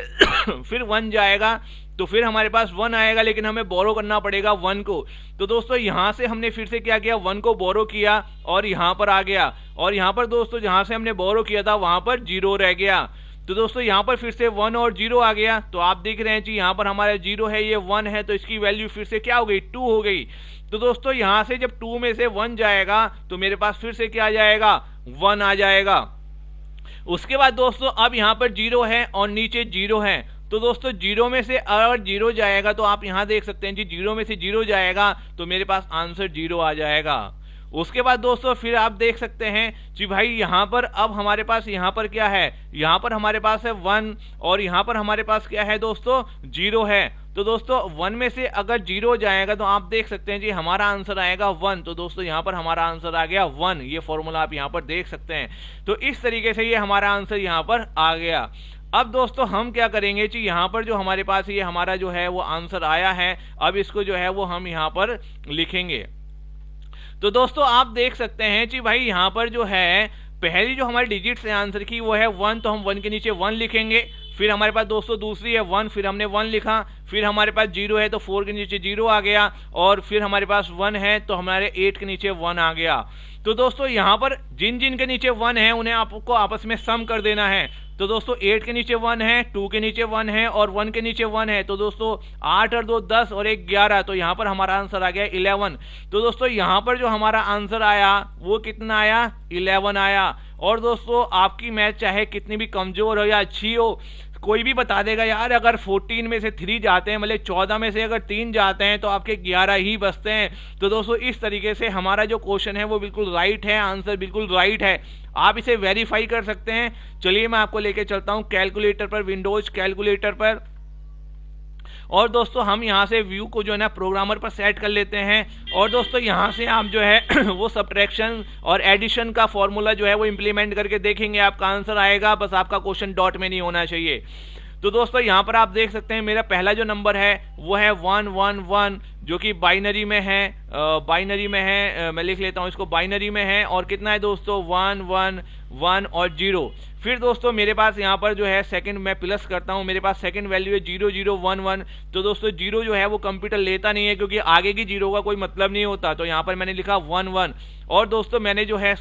फिर 1 जाएगा तो फिर हमारे पास 1 आएगा, लेकिन हमें बोरो करना पड़ेगा 1 को। तो दोस्तों यहाँ से हमने फिर से क्या किया, 1 को बोरो किया और यहाँ पर आ गया, और यहाँ पर दोस्तों जहाँ से हमने बोरो किया था वहां पर 0 रह गया। तो दोस्तों यहाँ पर फिर से 1 और 0 आ गया। तो आप देख रहे हैं कि यहाँ पर हमारा 0 है, ये 1 है, तो इसकी वैल्यू फिर से क्या हो गई, 2 हो गई। तो दोस्तों यहाँ से जब 2 में से 1 जाएगा तो मेरे पास फिर से क्या आ जाएगा, 1 आ जाएगा। उसके बाद दोस्तों अब यहाँ पर 0 है और नीचे 0 है, तो दोस्तों 0 में से अगर 0 जाएगा तो आप यहाँ देख सकते हैं जी 0 में से 0 जाएगा तो मेरे पास आंसर 0 आ जाएगा। उसके बाद दोस्तों फिर आप देख सकते हैं कि भाई यहाँ पर अब हमारे पास यहाँ पर क्या है, यहाँ पर हमारे पास है 1 और यहाँ पर हमारे पास क्या है दोस्तों 0 है। तो दोस्तों 1 में से अगर 0 जाएगा तो आप देख सकते हैं जी हमारा आंसर आएगा 1। तो दोस्तों यहाँ पर हमारा आंसर आ गया 1, ये फॉर्मूला आप यहाँ पर देख सकते हैं। तो इस तरीके से ये हमारा आंसर यहाँ पर आ गया। अब दोस्तों हम क्या करेंगे कि यहाँ पर जो हमारे पास ये हमारा जो है वो आंसर आया है, अब इसको जो है वो हम यहाँ पर लिखेंगे। तो दोस्तों आप देख सकते हैं कि भाई यहाँ पर जो है पहली जो हमारी डिजिट्स है आंसर की वो है 1, तो हम 1 के नीचे 1 लिखेंगे। फिर हमारे पास दोस्तों दूसरी है 1, फिर हमने 1 लिखा। फिर हमारे पास 0 है तो 4 के नीचे 0 आ गया, और फिर हमारे पास 1 है तो हमारे 8 के नीचे 1 आ गया। तो दोस्तों यहाँ पर जिन जिन के नीचे 1 है उन्हें आपको आपस में सम कर देना है। तो दोस्तों 8 के नीचे 1 है, 2 के नीचे 1 है और 1 के नीचे 1 है। तो दोस्तों 8 और 2 10 और 1 11, तो यहाँ पर हमारा आंसर आ गया 11। तो दोस्तों यहाँ पर जो हमारा आंसर आया वो कितना आया, 11 आया। और दोस्तों आपकी मैथ चाहे कितनी भी कमजोर हो या अच्छी हो, कोई भी बता देगा यार अगर 14 में से 3 जाते हैं, मतलब 14 में से अगर 3 जाते हैं तो आपके 11 ही बचते हैं। तो दोस्तों इस तरीके से हमारा जो क्वेश्चन है वो बिल्कुल राइट है, आंसर बिल्कुल राइट है। आप इसे वेरीफाई कर सकते हैं। चलिए मैं आपको लेके चलता हूं कैलकुलेटर पर, विंडोज कैलकुलेटर पर। और दोस्तों हम यहाँ से व्यू को जो है ना प्रोग्रामर पर सेट कर लेते हैं, और दोस्तों यहाँ से आप जो है वो सब्ट्रैक्शन और एडिशन का फॉर्मूला जो है वो इंप्लीमेंट करके देखेंगे, आपका आंसर आएगा। बस आपका क्वेश्चन डॉट में नहीं होना चाहिए। तो दोस्तों यहाँ पर आप देख सकते हैं मेरा पहला जो नंबर है वो है 111, जो कि बाइनरी में है, मैं लिख लेता हूँ इसको, बाइनरी में है। और कितना है दोस्तों 1 1 1 और 0। फिर दोस्तों मेरे पास यहाँ पर जो है सेकंड, मैं प्लस करता हूँ, मेरे पास सेकंड वैल्यू है 0 0 1 1। तो दोस्तों 0 जो है वो कंप्यूटर लेता नहीं है, क्योंकि आगे की 0 का कोई मतलब नहीं होता। तो यहाँ पर मैंने लिखा 1 1। और दोस्तों मैंने जो है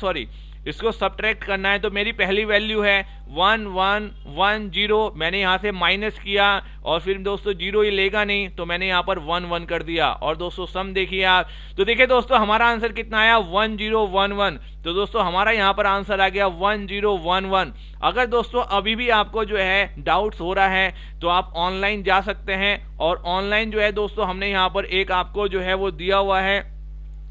इसको सब्ट्रैक्ट करना है, तो मेरी पहली वैल्यू है 1 1 1 0। मैंने यहाँ से माइनस किया, और फिर दोस्तों 0 ये लेगा नहीं, तो मैंने यहाँ पर 1 1 कर दिया। और दोस्तों सम देखिए आप, तो देखिए दोस्तों हमारा आंसर कितना आया 1 0 1 1। तो दोस्तों हमारा यहाँ पर आंसर आ गया 1 0 1 1। अगर दोस्तों अभी भी आपको जो है डाउट्स हो रहा है तो आप ऑनलाइन जा सकते हैं, और ऑनलाइन जो है दोस्तों हमने यहाँ पर एक आपको जो है वो दिया हुआ है,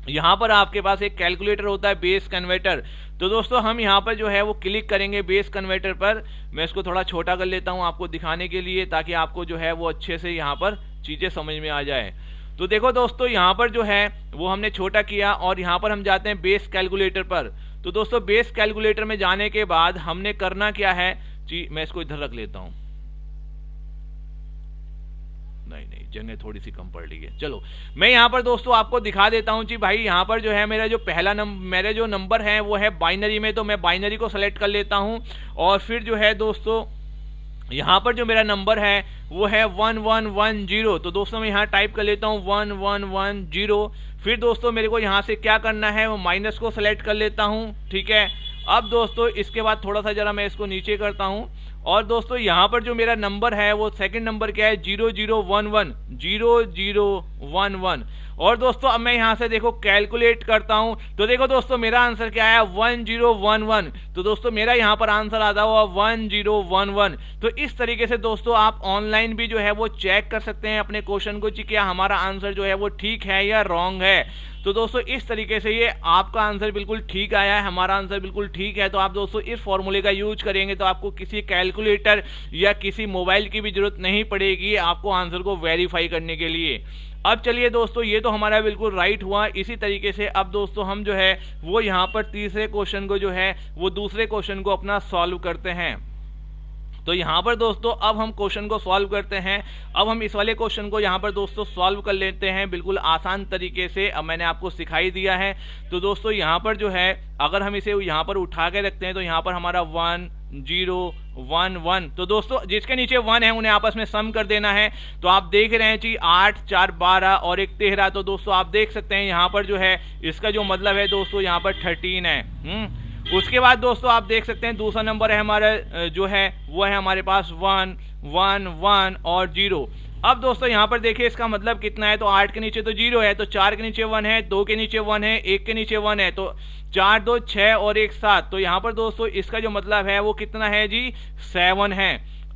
यहाँ पर आपके पास एक कैलकुलेटर होता है बेस कन्वर्टर। तो दोस्तों हम यहाँ पर जो है वो क्लिक करेंगे बेस कन्वर्टर पर। मैं इसको थोड़ा छोटा कर लेता हूँ आपको दिखाने के लिए, ताकि आपको जो है वो अच्छे से यहाँ पर चीजें समझ में आ जाए। तो देखो दोस्तों यहाँ पर जो है वो हमने छोटा किया, और यहाँ पर हम जाते हैं बेस कैलकुलेटर पर। तो दोस्तों बेस कैलकुलेटर में जाने के बाद हमने करना क्या है जी, मैं इसको इधर रख लेता हूँ, नहीं जगह थोड़ी सी कम पड़ रही है। चलो मैं यहाँ पर दोस्तों आपको दिखा देता हूँ जी भाई। यहाँ पर जो है मेरा जो पहला मेरे जो नंबर है वो है बाइनरी में, तो मैं बाइनरी को सेलेक्ट कर लेता हूँ। और फिर जो है दोस्तों यहाँ पर जो मेरा नंबर है वो है 1 1 1 0। तो दोस्तों मैं यहाँ टाइप कर लेता हूँ 1 1 1 0। फिर दोस्तों मेरे को यहाँ से क्या करना है, वो माइनस को सेलेक्ट कर लेता हूँ, ठीक है। अब दोस्तों इसके बाद थोड़ा सा जरा मैं इसको नीचे करता हूँ, और दोस्तों यहाँ पर जो मेरा नंबर है वो सेकंड नंबर क्या है 0 0 1 1 0 0 1 1। और दोस्तों अब मैं यहाँ से देखो कैलकुलेट करता हूँ, तो देखो दोस्तों मेरा आंसर क्या आया 1 0 1 1। तो दोस्तों मेरा यहाँ पर आंसर आता हुआ 1 0 1 1। तो इस तरीके से दोस्तों आप ऑनलाइन भी जो है वो चेक कर सकते हैं अपने क्वेश्चन को कि क्या हमारा आंसर जो है वो ठीक है या रॉन्ग है। तो दोस्तों इस तरीके से ये आपका आंसर बिल्कुल ठीक आया है, हमारा आंसर बिल्कुल ठीक है। तो आप दोस्तों इस फॉर्मूले का यूज करेंगे तो आपको किसी कैलकुलेटर या किसी मोबाइल की भी जरूरत नहीं पड़ेगी आपको आंसर को वेरीफाई करने के लिए। अब चलिए दोस्तों ये तो हमारा बिल्कुल राइट हुआ। इसी तरीके से अब दोस्तों हम जो है वो यहाँ पर तीसरे क्वेश्चन को जो है वो दूसरे क्वेश्चन को अपना सॉल्व करते हैं। तो यहाँ पर दोस्तों अब हम क्वेश्चन को सॉल्व करते हैं। अब हम इस वाले क्वेश्चन को यहाँ पर दोस्तों सॉल्व कर लेते हैं बिल्कुल आसान तरीके से। अब मैंने आपको सिखाई दिया है। तो दोस्तों यहाँ पर जो है अगर हम इसे यहाँ पर उठा के रखते हैं तो यहाँ पर हमारा 1 0 1 1। तो दोस्तों जिसके नीचे 1 है उन्हें आपस में सम कर देना है। तो आप देख रहे हैं जी 8 4 12 और 1 13। तो दोस्तों आप देख सकते हैं यहाँ पर जो है इसका जो मतलब है दोस्तों यहाँ पर 13 है। उसके बाद दोस्तों आप देख सकते हैं दूसरा नंबर है हमारा जो है वो है हमारे पास 1 1 1 और 0। अब दोस्तों यहाँ पर देखिए इसका मतलब कितना है, तो 8 के नीचे तो 0 है, तो 4 के नीचे 1 है, 2 के नीचे 1 है, 1 के नीचे 1 है, तो 4 2 6 और 1 7। तो यहाँ पर दोस्तों इसका जो मतलब है वो कितना है जी 7 है।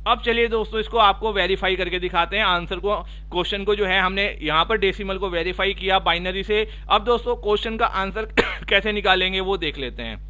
अब चलिए दोस्तों इसको आपको वेरीफाई करके दिखाते हैं आंसर को। क्वेश्चन को जो है हमने यहाँ पर डेसिमल को वेरीफाई किया बाइनरी से। अब दोस्तों क्वेश्चन का आंसर कैसे निकालेंगे वो देख लेते हैं।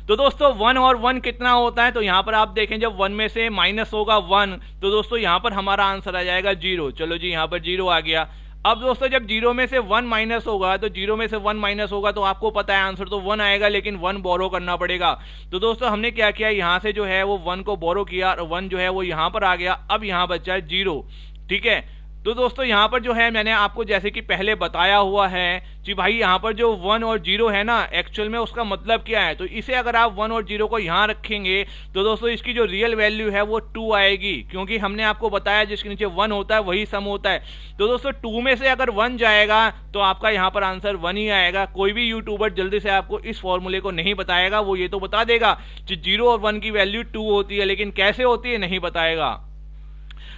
तो दोस्तों 1 और 1 कितना होता है, तो यहाँ पर आप देखें जब 1 में से माइनस होगा 1 तो दोस्तों यहाँ पर हमारा आंसर आ जाएगा 0। चलो जी यहाँ पर 0 आ गया। अब दोस्तों जब 0 में से 1 माइनस होगा तो 0 में से 1 माइनस होगा तो आपको पता है आंसर तो 1 आएगा, लेकिन 1 बोरो करना पड़ेगा। तो दोस्तों हमने क्या किया, यहाँ से जो है वो 1 को बोरो किया और 1 जो है वो यहाँ पर आ गया। अब यहाँ बचा है 0, ठीक है। तो दोस्तों यहाँ पर जो है मैंने आपको जैसे कि पहले बताया हुआ है कि भाई यहाँ पर जो 1 और 0 है ना एक्चुअल में उसका मतलब क्या है, तो इसे अगर आप 1 और 0 को यहाँ रखेंगे तो दोस्तों इसकी जो रियल वैल्यू है वो 2 आएगी, क्योंकि हमने आपको बताया जिसके नीचे 1 होता है वही सम होता है। तो दोस्तों 2 में से अगर 1 जाएगा तो आपका यहाँ पर आंसर 1 ही आएगा। कोई भी यूट्यूबर जल्दी से आपको इस फॉर्मूले को नहीं बताएगा, वो ये तो बता देगा कि 0 और 1 की वैल्यू 2 होती है, लेकिन कैसे होती है नहीं बताएगा।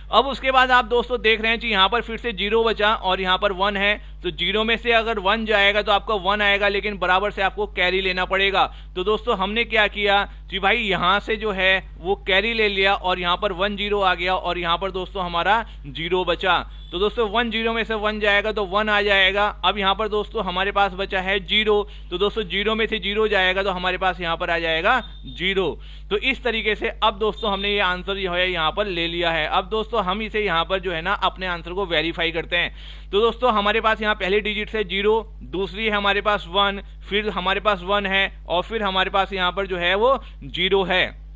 अब उसके बाद आप दोस्तों देख रहे हैं कि यहाँ पर फिर से 0 बचा और यहाँ पर 1 है, तो 0 में से अगर 1 जाएगा तो आपका 1 आएगा, लेकिन बराबर से आपको कैरी लेना पड़ेगा। तो दोस्तों हमने क्या किया कि भाई यहां से जो है वो कैरी ले लिया और यहां पर 1 0 आ गया और यहां पर दोस्तों हमारा 0 बचा। तो दोस्तों 1 0 में से 1 जाएगा तो 1 आ जाएगा। अब यहाँ पर दोस्तों हमारे पास बचा है 0, तो दोस्तों 0 में से 0 जाएगा तो हमारे पास यहाँ पर आ जाएगा 0। तो इस तरीके से अब दोस्तों हमने ये आंसर जो है यहाँ पर ले लिया है। अब दोस्तों हम इसे यहाँ पर जो है ना अपने आंसर को वेरीफाई करते हैं। तो दोस्तों हमारे पास यहाँ पहली डिजिट है 0, दूसरी है हमारे पास 1, फिर हमारे पास 1 है और फिर हमारे पास यहाँ पर जो है वो 0 है।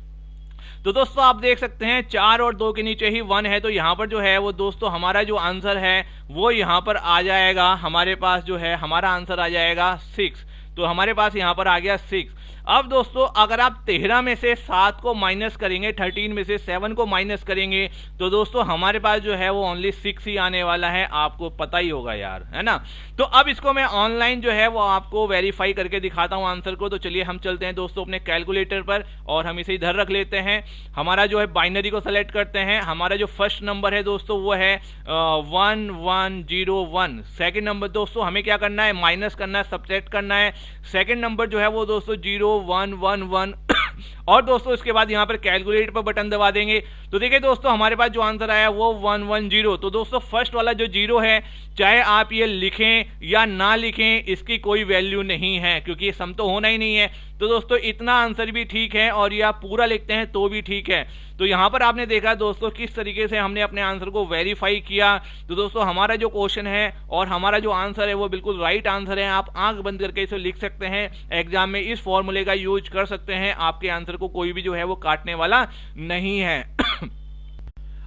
तो दोस्तों आप देख सकते हैं 4 और 2 के नीचे ही 1 है, तो यहाँ पर जो है वो दोस्तों हमारा जो आंसर है वो यहाँ पर आ जाएगा, हमारे पास जो है हमारा आंसर आ जाएगा 6। तो हमारे पास यहाँ पर आ गया 6। अब दोस्तों अगर आप 13 में से 7 को माइनस करेंगे, 13 में से 7 को माइनस करेंगे, तो दोस्तों हमारे पास जो है वो ओनली 6 ही आने वाला है, आपको पता ही होगा यार, है ना। तो अब इसको मैं ऑनलाइन जो है वो आपको वेरीफाई करके दिखाता हूं आंसर को। तो चलिए हम चलते हैं दोस्तों अपने कैलकुलेटर पर और हम इसे इधर रख लेते हैं। हमारा जो है बाइनरी को सेलेक्ट करते हैं। हमारा जो फर्स्ट नंबर है दोस्तों वो है 1101। सेकेंड नंबर दोस्तों हमें क्या करना है, माइनस करना है, सब्ट्रैक्ट करना है। सेकेंड नंबर जो है वो दोस्तों 0111 और दोस्तों इसके बाद यहां पर कैलकुलेट पर बटन दबा देंगे। तो देखिए दोस्तों हमारे पास जो आंसर आया वो 110। तो दोस्तों फर्स्ट वाला जो 0 है, चाहे आप ये लिखें या ना लिखें इसकी कोई वैल्यू नहीं है, क्योंकि ये सम तो होना ही नहीं है। तो दोस्तों इतना आंसर भी ठीक है और ये आप पूरा लिखते हैं तो भी ठीक है। तो यहां पर आपने देखा दोस्तों किस तरीके से हमने अपने आंसर को वेरीफाई किया। तो दोस्तों हमारा जो क्वेश्चन है और हमारा जो आंसर है वो बिल्कुल राइट आंसर है। आप आंख बंद करके इसे लिख सकते हैं, एग्जाम में इस फॉर्मूले का यूज कर सकते हैं, आपके आंसर को कोई भी जो है वो काटने वाला नहीं है।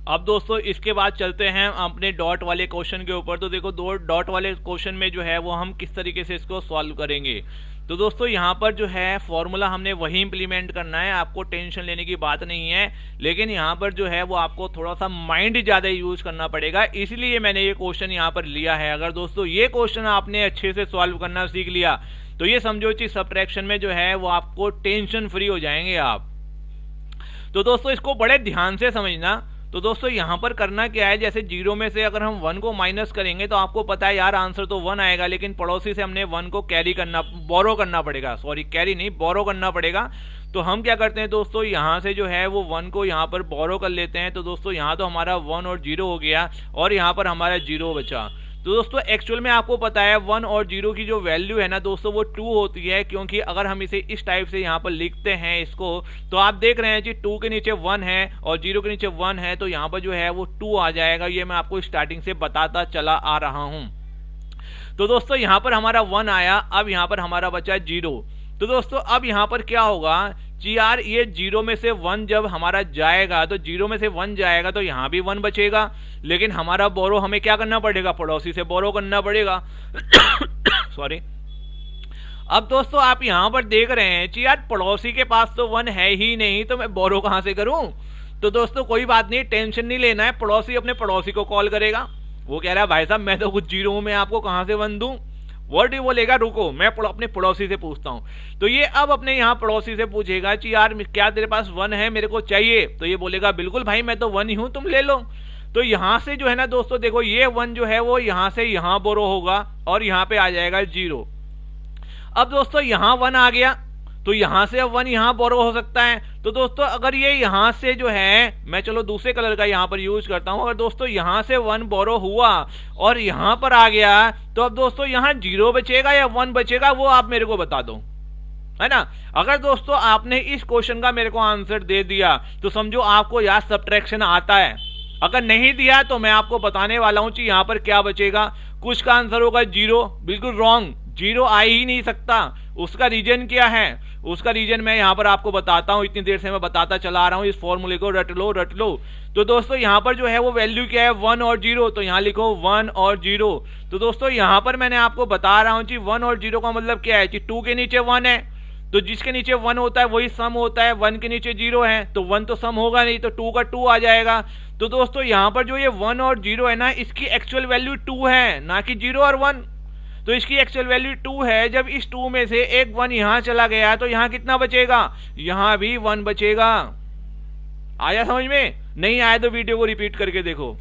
अब दोस्तों इसके बाद चलते हैं अपने डॉट वाले क्वेश्चन के ऊपर। तो देखो दो डॉट वाले क्वेश्चन में जो है वो हम किस तरीके से इसको सॉल्व करेंगे। तो दोस्तों यहाँ पर जो है फॉर्मूला हमने वही इंप्लीमेंट करना है, आपको टेंशन लेने की बात नहीं है, लेकिन यहाँ पर जो है वो आपको थोड़ा सा माइंड ज्यादा यूज करना पड़ेगा, इसलिए मैंने ये क्वेश्चन यहाँ पर लिया है। अगर दोस्तों ये क्वेश्चन आपने अच्छे से सॉल्व करना सीख लिया तो ये समझो कि सब्ट्रैक्शन में जो है वो आपको टेंशन फ्री हो जाएंगे आप। तो दोस्तों इसको बड़े ध्यान से समझना। तो दोस्तों यहां पर करना क्या है, जैसे 0 में से अगर हम 1 को माइनस करेंगे तो आपको पता है यार आंसर तो 1 आएगा, लेकिन पड़ोसी से हमने 1 को बोरो करना पड़ेगा, सॉरी कैरी नहीं बोरो करना पड़ेगा। तो हम क्या करते हैं दोस्तों, यहां से जो है वो 1 को यहां पर बोरो कर लेते हैं। तो दोस्तों यहां तो हमारा 1 और 0 हो गया और यहां पर हमारा 0 बचा। तो दोस्तों एक्चुअल में आपको पता है 1 और 0 की जो वैल्यू है ना दोस्तों वो 2 होती है, क्योंकि अगर हम इसे इस टाइप से यहाँ पर लिखते हैं इसको, तो आप देख रहे हैं कि 2 के नीचे 1 है और 0 के नीचे 1 है, तो यहाँ पर जो है वो 2 आ जाएगा। ये मैं आपको स्टार्टिंग से बताता चला आ रहा हूँ। तो दोस्तों यहाँ पर हमारा 1 आया, अब यहाँ पर हमारा बचा 0। तो दोस्तों अब यहाँ पर क्या होगा कि यार ये 0 में से 1 जब हमारा जाएगा, तो 0 में से 1 जाएगा तो यहाँ भी 1 बचेगा, लेकिन हमारा बोरो हमें क्या करना पड़ेगा, पड़ोसी से बोरो करना पड़ेगा। सॉरी। अब दोस्तों आप यहाँ पर देख रहे हैं कि यार पड़ोसी के पास तो 1 है ही नहीं, तो मैं बोरो कहां से करूं। तो दोस्तों कोई बात नहीं, टेंशन नहीं लेना है, पड़ोसी अपने पड़ोसी को कॉल करेगा। वो कह रहा है भाई साहब मैं तो कुछ 0 हूं, मैं आपको कहां से 1 दूं। वर्ड ही बोलेगा रुको मैं अपने पड़ोसी से पूछता हूं। तो ये अब अपने यहाँ पड़ोसी से पूछेगा कि यार क्या तेरे पास 1 है, मेरे को चाहिए। तो ये बोलेगा बिल्कुल भाई मैं तो 1 ही हूं, तुम ले लो। तो यहां से जो है ना दोस्तों देखो ये 1 जो है वो यहां से यहां बोरो होगा और यहां पे आ जाएगा 0। अब दोस्तों यहां 1 आ गया तो यहां से अब 1 यहां बोरो हो सकता है। तो दोस्तों अगर ये यहां से जो है, मैं चलो दूसरे कलर का यहां पर यूज करता हूं, अगर दोस्तों यहां से 1 बोरो हुआ और यहां पर आ गया, तो अब दोस्तों यहां 0 बचेगा या 1 बचेगा वो आप मेरे को बता दो, है ना। अगर दोस्तों आपने इस क्वेश्चन का मेरे को आंसर दे दिया तो समझो आपको यार सब्ट्रैक्शन आता है। अगर नहीं दिया तो मैं आपको बताने वाला हूं कि यहां पर क्या बचेगा। कुछ का आंसर होगा 0, बिल्कुल रॉन्ग, 0 आ ही नहीं सकता। उसका रीजन क्या है, उसका रीजन मैं यहां पर आपको बताता हूं, इतनी देर से मैं बताता चला आ रहा हूं, इस फॉर्मूले को रट लो। तो दोस्तों यहां पर जो है वो वैल्यू क्या है 1 और 0, तो यहां लिखो 1 और 0। तो दोस्तों यहां पर मैंने आपको बता रहा हूं कि 1 और 0 का मतलब क्या है कि 2 के नीचे 1 है, तो जिसके नीचे 1 होता है वही सम होता है। 1 के नीचे 0 है तो 1 तो सम होगा नहीं, तो 2 का 2 आ जाएगा। तो दोस्तों यहां पर जो ये 1 और 0 है ना, इसकी एक्चुअल वैल्यू 2 है, ना कि 0 और 1। तो इसकी एक्चुअल वैल्यू 2 है। जब इस 2 में से एक 1 यहां चला गया तो यहां कितना बचेगा, यहां भी 1 बचेगा। आया समझ में? नहीं आया तो वीडियो को रिपीट करके देखो।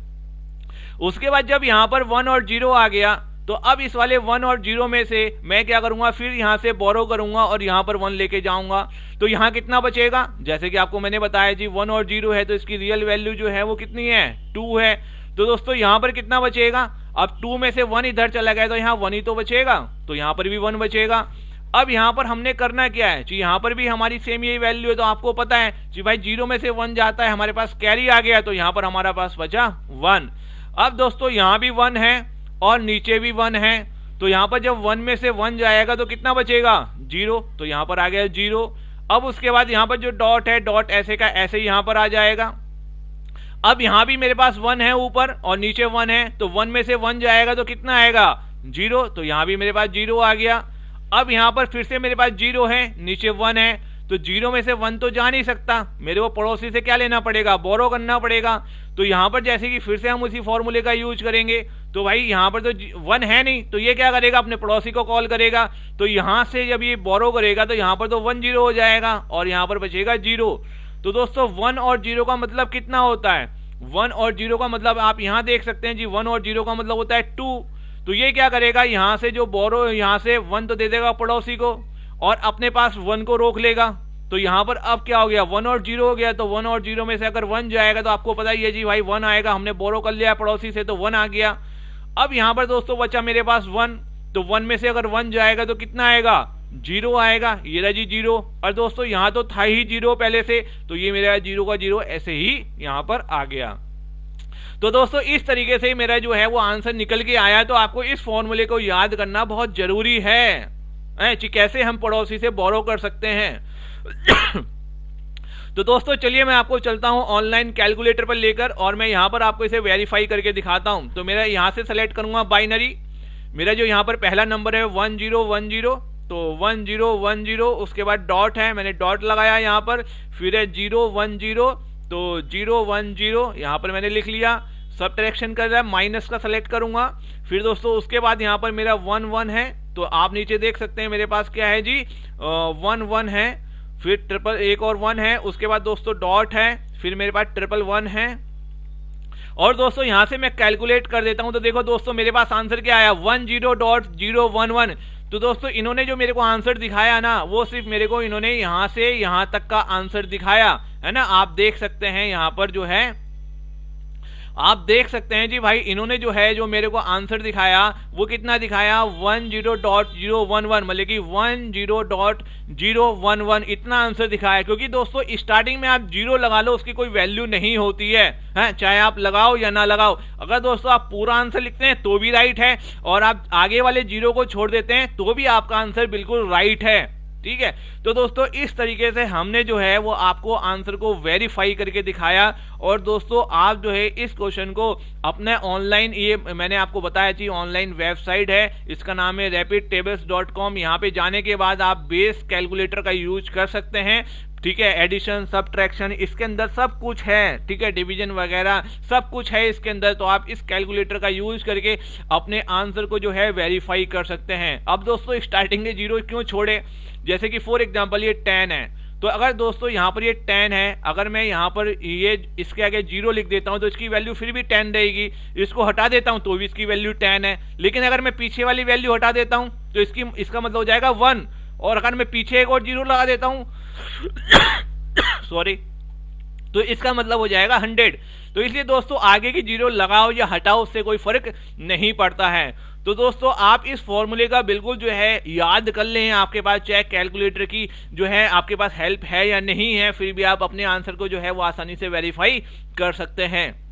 उसके बाद जब यहां पर 1 और 0 आ गया तो अब इस वाले 1 और 0 में से मैं क्या करूंगा, फिर यहां से बोरो करूंगा और यहां पर 1 लेके जाऊंगा। तो यहां कितना बचेगा, जैसे कि आपको मैंने बताया जी 1 और 0 है तो इसकी रियल वैल्यू जो है वो कितनी है, 2 है। तो दोस्तों यहां पर कितना बचेगा, अब 2 में से 1 इधर चला गया तो यहां 1 ही तो बचेगा, तो यहां पर भी 1 बचेगा। अब यहां पर हमने करना क्या है जी, यहां पर भी हमारी सेम यही वैल्यू है। तो आपको पता है जी भाई 0 में से 1 जाता है, हमारे पास कैरी आ गया, तो यहां पर हमारा पास बचा 1। अब दोस्तों यहां भी 1 है और नीचे भी 1 है, तो यहां पर जब 1 में से 1 जाएगा तो कितना बचेगा, 0, तो यहां पर आ गया 0। अब उसके बाद यहां पर जो डॉट है, डॉट ऐसे का ऐसे यहां पर आ जाएगा। अब यहां भी मेरे पास 1 है ऊपर और नीचे 1 है, तो 1 में से 1 जाएगा तो कितना आएगा, 0, तो यहां भी मेरे पास 0 आ गया। अब यहां पर फिर से मेरे पास 0 है, नीचे 1 है, तो 0 में से 1 तो जा नहीं सकता, मेरे को पड़ोसी से क्या लेना पड़ेगा, बोरो करना पड़ेगा। तो यहां पर जैसे कि फिर से हम उसी फॉर्मूले का यूज करेंगे, तो भाई यहां पर तो 1 है नहीं, तो ये क्या करेगा, अपने पड़ोसी को कॉल करेगा। तो यहां से जब ये बोरो करेगा तो यहां पर तो 1 0 हो जाएगा और यहां पर बचेगा 0। तो दोस्तों 1 और 0 का मतलब कितना होता है, 1 और 0 का मतलब आप यहां देख सकते हैं जी, 1 और 0 का मतलब होता है 2। तो ये क्या करेगा, यहां से जो बोरो, यहां से 1 तो दे देगा पड़ोसी को और अपने पास 1 को रोक लेगा। तो यहां पर अब क्या हो गया, 1 और 0 हो गया, तो 1 और 0 में से अगर 1 जाएगा तो आपको पता ही है जी भाई 1 आएगा, हमने बोरो कर लिया पड़ोसी से तो 1 आ गया। अब यहां पर दोस्तों बचा मेरे पास 1, तो 1 में से अगर 1 जाएगा तो कितना आएगा, 0 आएगा, ये रहा जी 0। और दोस्तों यहां तो था ही 0 पहले से, तो ये मेरा 0 का 0 ऐसे ही यहां पर आ गया। तो दोस्तों इस तरीके से मेरा जो है वो आंसर निकल के आया। तो आपको इस फॉर्मूले को याद करना बहुत जरूरी है कि कैसे हम पड़ोसी से बोरो कर सकते हैं। तो दोस्तों चलिए मैं आपको चलता हूं ऑनलाइन कैलकुलेटर पर लेकर और मैं यहां पर आपको इसे वेरीफाई करके दिखाता हूं। तो मेरा यहां से सेलेक्ट करूंगा बाइनरी, मेरा जो यहां पर पहला नंबर है 1010, तो 1010, उसके बाद डॉट है, मैंने डॉट लगाया यहां पर, फिर है 010, तो 010 यहां पर मैंने लिख लिया। सबट्रैक्शन कर रहा है, माइनस का सेलेक्ट करूंगा। फिर दोस्तों उसके बाद यहां पर मेरा 1 है, तो आप नीचे देख सकते हैं मेरे पास क्या है जी, 1 है, फिर ट्रिपल एक और 1 है, उसके बाद दोस्तों डॉट है, फिर मेरे पास 111 है। और दोस्तों यहां से मैं कैलकुलेट कर देता हूं, तो देखो दोस्तों मेरे पास आंसर क्या आया, 10.011। तो दोस्तों इन्होंने जो मेरे को आंसर दिखाया ना, वो सिर्फ मेरे को इन्होंने यहां से यहां तक का आंसर दिखाया है ना। आप देख सकते हैं यहां पर जो है, आप देख सकते हैं जी भाई इन्होंने जो है जो मेरे को आंसर दिखाया वो कितना दिखाया, 10.011, मतलब कि 10.011 इतना आंसर दिखाया। क्योंकि दोस्तों स्टार्टिंग में आप 0 लगा लो, उसकी कोई वैल्यू नहीं होती है, चाहे आप लगाओ या ना लगाओ। अगर दोस्तों आप पूरा आंसर लिखते हैं तो भी राइट है, और आप आगे वाले 0 को छोड़ देते हैं तो भी आपका आंसर बिल्कुल राइट है, ठीक है। तो दोस्तों इस तरीके से हमने जो है वो आपको आंसर को वेरीफाई करके दिखाया। और दोस्तों आप जो है इस क्वेश्चन को अपने ऑनलाइन, ये मैंने आपको बताया थी ऑनलाइन वेबसाइट है, इसका नाम है rapidtables.com। यहाँ पे जाने के बाद आप बेस कैलकुलेटर का यूज कर सकते हैं, ठीक है। एडिशन, सबट्रैक्शन इसके अंदर सब कुछ है, ठीक है, डिवीजन वगैरह सब कुछ है इसके अंदर। तो आप इस कैलकुलेटर का यूज करके अपने आंसर को जो है वेरीफाई कर सकते हैं। अब दोस्तों स्टार्टिंग में 0 क्यों छोड़े, जैसे कि फॉर एग्जांपल ये 10 है, तो अगर दोस्तों यहाँ पर ये 10 है, अगर मैं यहाँ पर ये इसके आगे 0 लिख देता हूँ तो इसकी वैल्यू फिर भी 10 रहेगी। इसको हटा देता हूँ तो भी इसकी वैल्यू 10 है। लेकिन अगर मैं पीछे वाली वैल्यू हटा देता हूँ तो इसका मतलब हो जाएगा 1, और अगर मैं पीछे एक और 0 लगा देता हूँ सॉरी, तो इसका मतलब हो जाएगा 100। तो इसलिए दोस्तों आगे की 0 लगाओ या हटाओ उससे कोई फर्क नहीं पड़ता है। तो दोस्तों आप इस फॉर्मूले का बिल्कुल जो है याद कर लें, आपके पास चाहे कैलकुलेटर की जो है आपके पास हेल्प है या नहीं है, फिर भी आप अपने आंसर को जो है वो आसानी से वेरीफाई कर सकते हैं।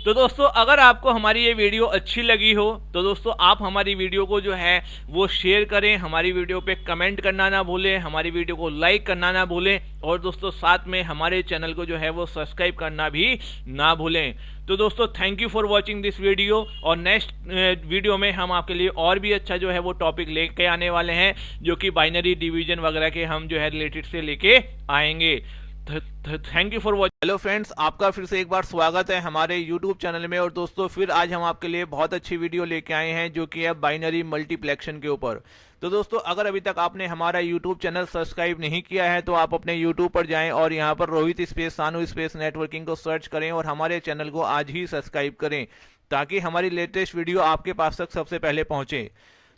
तो दोस्तों अगर आपको हमारी ये वीडियो अच्छी लगी हो तो दोस्तों आप हमारी वीडियो को जो है वो शेयर करें, हमारी वीडियो पे कमेंट करना ना भूलें, हमारी वीडियो को लाइक करना ना भूलें, और दोस्तों साथ में हमारे चैनल को जो है वो सब्सक्राइब करना भी ना भूलें। तो दोस्तों thank you for watching this video, और नेक्स्ट वीडियो में हम आपके लिए और भी अच्छा जो है वो टॉपिक लेके आने वाले हैं, जो कि बाइनरी डिवीजन वगैरह के हम जो है रिलेटेड से लेके आएंगे। Thank you for watching. Hello friends, आपका फिर से एक बार स्वागत है हमारे यूट्यूब चैनल में। और दोस्तों फिर आज हम आपके लिए बहुत अच्छी वीडियो लेके आए हैं, जो कि है बाइनरी मल्टीप्लेक्शन के ऊपर। तो दोस्तों अगर अभी तक आपने हमारा यूट्यूब चैनल सब्सक्राइब नहीं किया है तो आप अपने यूट्यूब पर जाएं और यहां पर रोहित स्पेस सानू स्पेस नेटवर्किंग को सर्च करें और हमारे चैनल को आज ही सब्सक्राइब करें, ताकि हमारी लेटेस्ट वीडियो आपके पास तक सबसे पहले पहुंचे।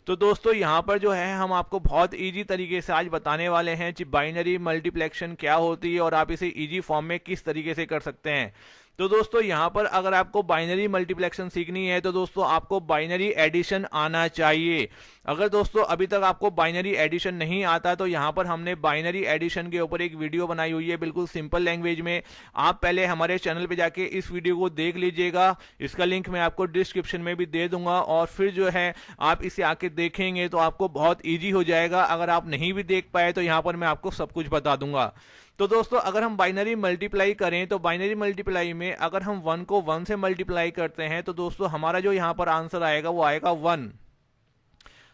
तो दोस्तों यहाँ पर जो है हम आपको बहुत इजी तरीके से आज बताने वाले हैं कि बाइनरी मल्टीप्लेक्शन क्या होती है और आप इसे इजी फॉर्म में किस तरीके से कर सकते हैं। तो दोस्तों यहाँ पर अगर आपको बाइनरी मल्टीप्लेक्शन सीखनी है तो दोस्तों आपको बाइनरी एडिशन आना चाहिए। अगर दोस्तों अभी तक आपको बाइनरी एडिशन नहीं आता तो यहाँ पर हमने बाइनरी एडिशन के ऊपर एक वीडियो बनाई हुई है बिल्कुल सिंपल लैंग्वेज में। आप पहले हमारे चैनल पे जाके इस वीडियो को देख लीजिएगा, इसका लिंक मैं आपको डिस्क्रिप्शन में भी दे दूंगा और फिर जो है आप इसे आके देखेंगे तो आपको बहुत ईजी हो जाएगा। अगर आप नहीं भी देख पाए तो यहाँ पर मैं आपको सब कुछ बता दूंगा। तो दोस्तों अगर हम बाइनरी मल्टीप्लाई करें तो बाइनरी मल्टीप्लाई में अगर हम 1 को 1 से मल्टीप्लाई करते हैं तो दोस्तों हमारा जो यहाँ पर आंसर आएगा वो आएगा 1।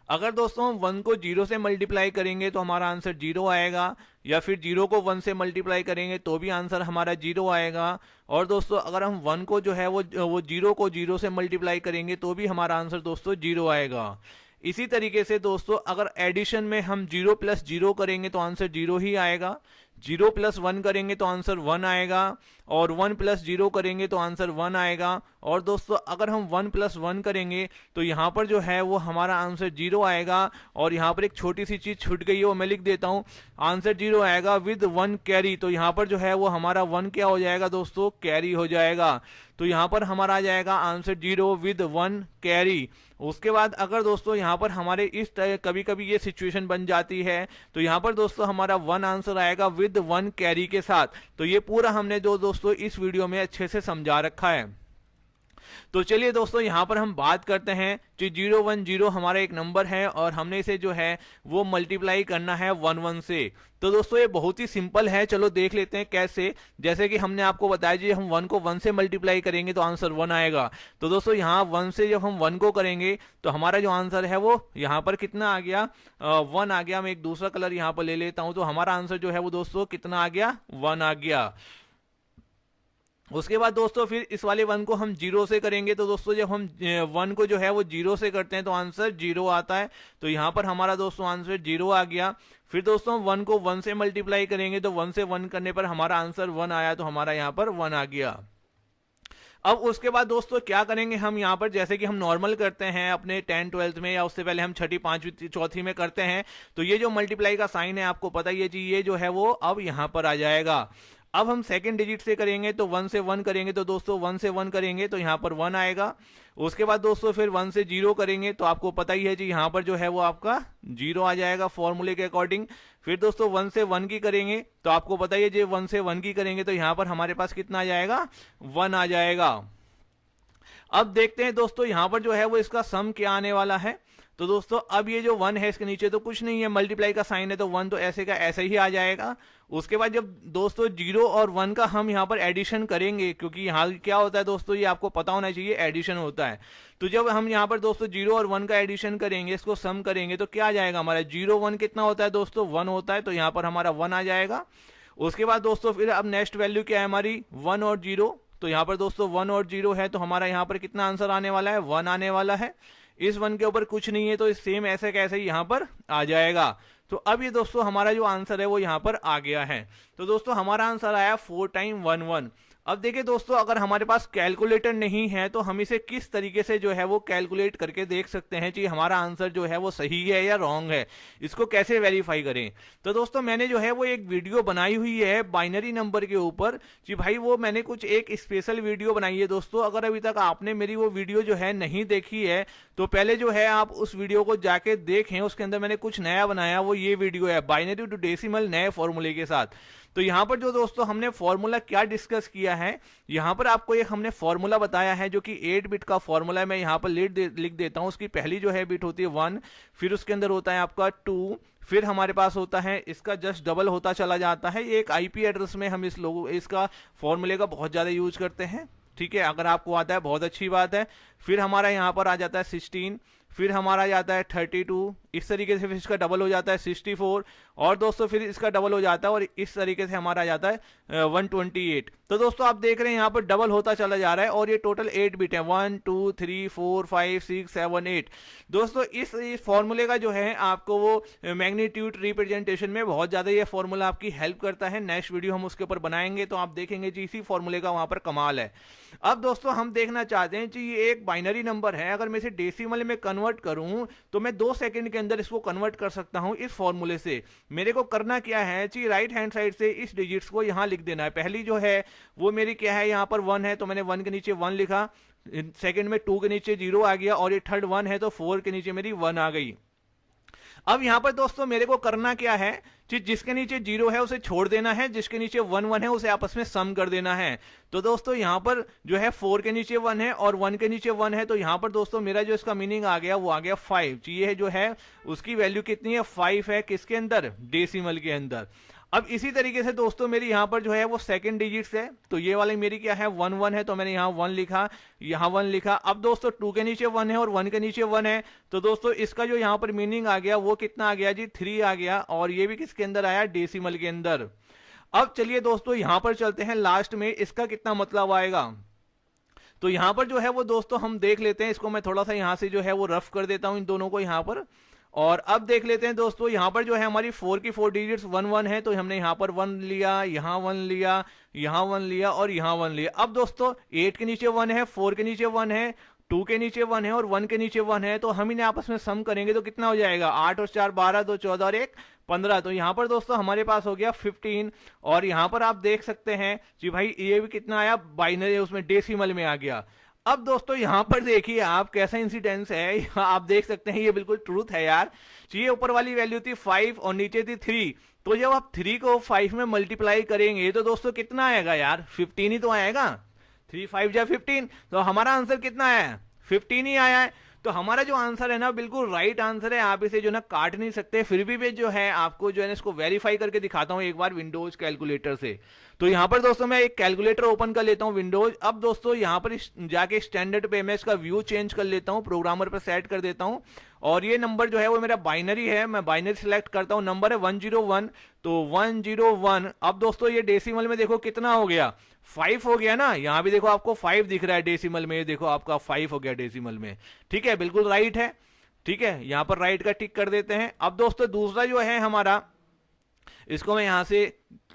अगर दोस्तों हम 1 को 0 से मल्टीप्लाई करेंगे तो हमारा आंसर 0 आएगा, या फिर 0 को 1 से मल्टीप्लाई करेंगे तो भी आंसर हमारा 0 आएगा। और दोस्तों अगर हम 1 को जो है वो 0 को 0 से मल्टीप्लाई करेंगे तो भी हमारा आंसर दोस्तों 0 आएगा। इसी तरीके से दोस्तों अगर एडिशन में हम 0 + 0 करेंगे तो आंसर 0 ही आएगा, 0 + 1 करेंगे तो आंसर 1 आएगा, और 1 + 0 करेंगे तो आंसर 1 आएगा। और दोस्तों अगर हम 1 + 1 करेंगे तो यहाँ पर जो है वो हमारा आंसर 0 आएगा। और यहाँ पर एक छोटी सी चीज छूट गई है वो मैं लिख देता हूँ, आंसर 0 आएगा विद 1 कैरी। तो यहाँ पर जो है वो हमारा 1 क्या हो जाएगा दोस्तों, कैरी हो जाएगा। तो यहाँ पर हमारा आ जाएगा आंसर 0 विद 1 कैरी। उसके बाद अगर दोस्तों यहाँ पर हमारे इस कभी कभी ये सिचुएशन बन जाती है तो यहाँ पर दोस्तों हमारा 1 आंसर आएगा विद 1 कैरी के साथ। तो ये पूरा हमने जो दोस्तों इस वीडियो में अच्छे से समझा रखा है। तो चलिए दोस्तों यहाँ पर हम बात करते हैं कि 010 हमारा एक नंबर है और हमने इसे जो है वो मल्टीप्लाई करना है 11 से। तो दोस्तों ये बहुत ही सिंपल है, चलो देख लेते हैं कैसे। जैसे कि हमने आपको बताया जी हम 1 को 1 से मल्टीप्लाई करेंगे तो आंसर 1 आएगा। तो दोस्तों यहाँ 1 से जब हम 1 को करेंगे तो हमारा जो आंसर है वो यहाँ पर कितना आ गया, 1 आ गया। मैं एक दूसरा कलर यहाँ पर ले लेता हूँ तो हमारा आंसर जो है वो दोस्तों कितना आ गया, 1 आ गया। उसके बाद दोस्तों फिर इस वाले 1 को हम 0 से करेंगे तो दोस्तों जब हम 1 को जो है वो 0 से करते हैं तो आंसर 0 आता है। तो यहाँ पर हमारा दोस्तों आंसर 0 आ गया। फिर दोस्तों 1 को 1 से मल्टीप्लाई करेंगे तो 1 से 1 करने पर हमारा आंसर 1 आया, तो हमारा यहाँ पर 1 आ गया। अब उसके बाद दोस्तों क्या करेंगे हम यहाँ पर, जैसे कि हम नॉर्मल करते हैं अपने 10th 12th में या उससे पहले हम छठी 5वीं 4थी में करते हैं, तो ये जो मल्टीप्लाई का साइन है आपको पता ही है जी, ये जो है वो अब यहाँ पर आ जाएगा। अब हम सेकंड डिजिट से करेंगे तो 1 से 1 करेंगे तो दोस्तों 1 से 1 करेंगे तो यहाँ पर 1 आएगा। उसके बाद दोस्तों फिर 1 से 0 करेंगे तो आपको पता ही है जी यहाँ पर जो है वो आपका 0 आ जाएगा फॉर्मूले के अकॉर्डिंग। फिर दोस्तों 1 से 1 की करेंगे तो आपको पता ही है जी 1 से 1 की करेंगे तो यहाँ पर हमारे पास कितना आ जाएगा, 1 आ जाएगा। अब देखते हैं दोस्तों यहाँ पर जो है वो इसका सम क्या आने वाला है। तो दोस्तों अब ये जो 1 है इसके नीचे तो कुछ नहीं है, मल्टीप्लाई का साइन है तो 1 तो ऐसे का ऐसे ही आ जाएगा। उसके बाद जब दोस्तों 0 और 1 का हम यहाँ पर एडिशन करेंगे, क्योंकि यहाँ क्या होता है दोस्तों ये आपको पता होना चाहिए, एडिशन होता है। तो जब हम यहाँ पर दोस्तों 0 और 1 का एडिशन करेंगे, इसको सम करेंगे तो क्या आ जाएगा हमारा, 0 1 कितना होता है दोस्तों, 1 होता है, तो यहाँ पर हमारा 1 आ जाएगा। उसके बाद दोस्तों फिर अब नेक्स्ट वैल्यू क्या है हमारी, 1 और 0। तो यहाँ पर दोस्तों 1 और 0 है तो हमारा यहाँ पर कितना आंसर आने वाला है, 1 आने वाला है। इस 1 के ऊपर कुछ नहीं है तो सेम ऐसे कैसे ही यहाँ पर आ जाएगा। तो अब ये दोस्तों हमारा जो आंसर है वो यहाँ पर आ गया है। तो दोस्तों हमारा आंसर आया 4 टाइम 1 1। अब देखिए दोस्तों अगर हमारे पास कैलकुलेटर नहीं है तो हम इसे किस तरीके से जो है वो कैलकुलेट करके देख सकते हैं कि हमारा आंसर जो है वो सही है या रॉन्ग है, इसको कैसे वेरीफाई करें। तो दोस्तों मैंने जो है वो एक वीडियो बनाई हुई है बाइनरी नंबर के ऊपर कि भाई वो मैंने कुछ एक स्पेशल वीडियो बनाई है दोस्तों। अगर अभी तक आपने मेरी वो वीडियो जो है नहीं देखी है तो पहले जो है आप उस वीडियो को जाके देखें, उसके अंदर मैंने कुछ नया बनाया, वो ये वीडियो है बाइनरी टू डेसिमल नए फॉर्मूले के साथ। तो यहाँ पर जो दोस्तों हमने फॉर्मूला क्या डिस्कस किया है, यहाँ पर आपको एक हमने फॉर्मूला बताया है जो कि 8 बिट का फॉर्मूला है। मैं यहाँ पर लिख देता हूँ। उसकी पहली जो है बिट होती है 1, फिर उसके अंदर होता है आपका 2, फिर हमारे पास होता है इसका जस्ट डबल होता चला जाता है। ये एक आईपी एड्रेस में हम इसका फॉर्मूले का बहुत ज़्यादा यूज करते हैं, ठीक है। अगर आपको आता है बहुत अच्छी बात है। फिर हमारा यहाँ पर आ जाता है 16, फिर हमारा जाता है 32, इस तरीके से फिर इसका डबल हो जाता है 64, और दोस्तों फिर इसका डबल हो जाता है और इस तरीके से हमारा आ जाता है 128। तो दोस्तों आप देख रहे हैं यहाँ पर डबल होता चला जा रहा है और ये टोटल 8 बिट है, 1 2 3 4 5 6 7 8। दोस्तों इस फॉर्मूले का जो है आपको वो मैग्नीट्यूड रिप्रेजेंटेशन में बहुत ज़्यादा ये फॉर्मूला आपकी हेल्प करता है। नेक्स्ट वीडियो हम उसके ऊपर बनाएंगे तो आप देखेंगे जी इसी फॉर्मूले का वहाँ पर कमाल है। अब दोस्तों हम देखना चाहते हैं कि ये एक बाइनरी नंबर है, अगर मैं इसे डेसिमल में कन्वर्ट करूं तो मैं 2 सेकंड के अंदर इसको कन्वर्ट कर सकता हूं इस फॉर्मूले से। मेरे को करना क्या है कि राइट हैंड साइड से इस डिजिट्स को यहां लिख देना है। पहली जो है वो मेरी क्या है, यहां पर 1 है तो मैंने 1 के नीचे 1 लिखा, सेकंड में 2 के नीचे 0 आ गया, और ये थर्ड 1 है तो 4 के नीचे मेरी 1 आ गई। अब यहां पर दोस्तों मेरे को करना क्या है कि जिसके नीचे 0 है उसे छोड़ देना है, जिसके नीचे 1 1 है उसे आपस में सम कर देना है। तो दोस्तों यहां पर जो है 4 के नीचे 1 है और 1 के नीचे 1 है, तो यहां पर दोस्तों मेरा जो इसका मीनिंग आ गया वो आ गया 5। ये जो है उसकी वैल्यू कितनी है, 5 है, किसके अंदर, डेसिमल के अंदर। अब इसी तरीके से दोस्तों मेरी यहां पर जो है वो सेकंड डिजिट्स है, तो ये वाली मेरी क्या है 1 1 है, तो मैंने यहां 1 लिखा, यहां 1 लिखा। अब दोस्तों 2 के नीचे 1 है और 1 के नीचे 1 है, तो दोस्तों इसका जो यहां पर मीनिंग आ गया वो कितना आ गया जी, 3 आ गया, और ये भी किसके अंदर आया, डेसिमल के अंदर। अब चलिए दोस्तों यहां पर चलते हैं लास्ट में इसका कितना मतलब आएगा। तो यहां पर जो है वो दोस्तों हम देख लेते हैं, इसको मैं थोड़ा सा यहां से जो है वो रफ कर देता हूं इन दोनों को यहां पर। और अब देख लेते हैं दोस्तों यहां पर जो है हमारी 4 की 4 डिजिट्स 1 1 है, तो हमने यहां पर 1 लिया, यहां 1 लिया, यहां 1 लिया और यहां 1 लिया। अब दोस्तों 8 के नीचे 1 है, 4 के नीचे 1 है, 2 के नीचे 1 है और 1 के नीचे 1 है, तो हम इन्हें आपस में सम करेंगे तो कितना हो जाएगा, 8 और 4 12, 2 14 और 1 15। तो यहां पर दोस्तों हमारे पास हो गया 15। और यहां पर आप देख सकते हैं कि भाई ये भी कितना आया, बाइनरी, उसमें डेसिमल में आ गया। अब दोस्तों यहां पर देखिए आप कैसा इंसिडेंस है, आप देख सकते हैं ये बिल्कुल ट्रूथ है यार। ये ऊपर वाली वैल्यू थी 5 और नीचे थी 3, तो जब आप 3 को 5 में मल्टीप्लाई करेंगे तो दोस्तों कितना आएगा यार, 15 ही तो आएगा। 3 5 जा 15, तो हमारा आंसर कितना आया, 15 ही आया है। तो हमारा जो आंसर है ना बिल्कुल राइट आंसर है, आप इसे जो ना काट नहीं सकते। फिर भी जो है आपको जो है ना इसको वेरीफाई करके दिखाता हूं एक बार विंडोज कैलकुलेटर से। तो यहां पर दोस्तों मैं एक कैलकुलेटर ओपन कर लेता हूं विंडोज। अब दोस्तों यहां पर जाके स्टैंडर्ड पे मैं इसका व्यू चेंज कर लेता हूं, प्रोग्रामर पर सेट कर देता हूं, और ये नंबर जो है वो मेरा बाइनरी है, मैं बाइनरी सिलेक्ट करता हूं, नंबर है 101, तो 101। अब दोस्तों ये डेसिमल में देखो कितना हो गया, 5 हो गया ना, यहां भी देखो आपको 5 दिख रहा है डेसिमल में, ये देखो आपका 5 हो गया डेसिमल में। ठीक है, बिल्कुल राइट है। ठीक है, यहां पर राइट का टिक कर देते हैं। अब दोस्तों दूसरा जो है हमारा, इसको मैं यहां से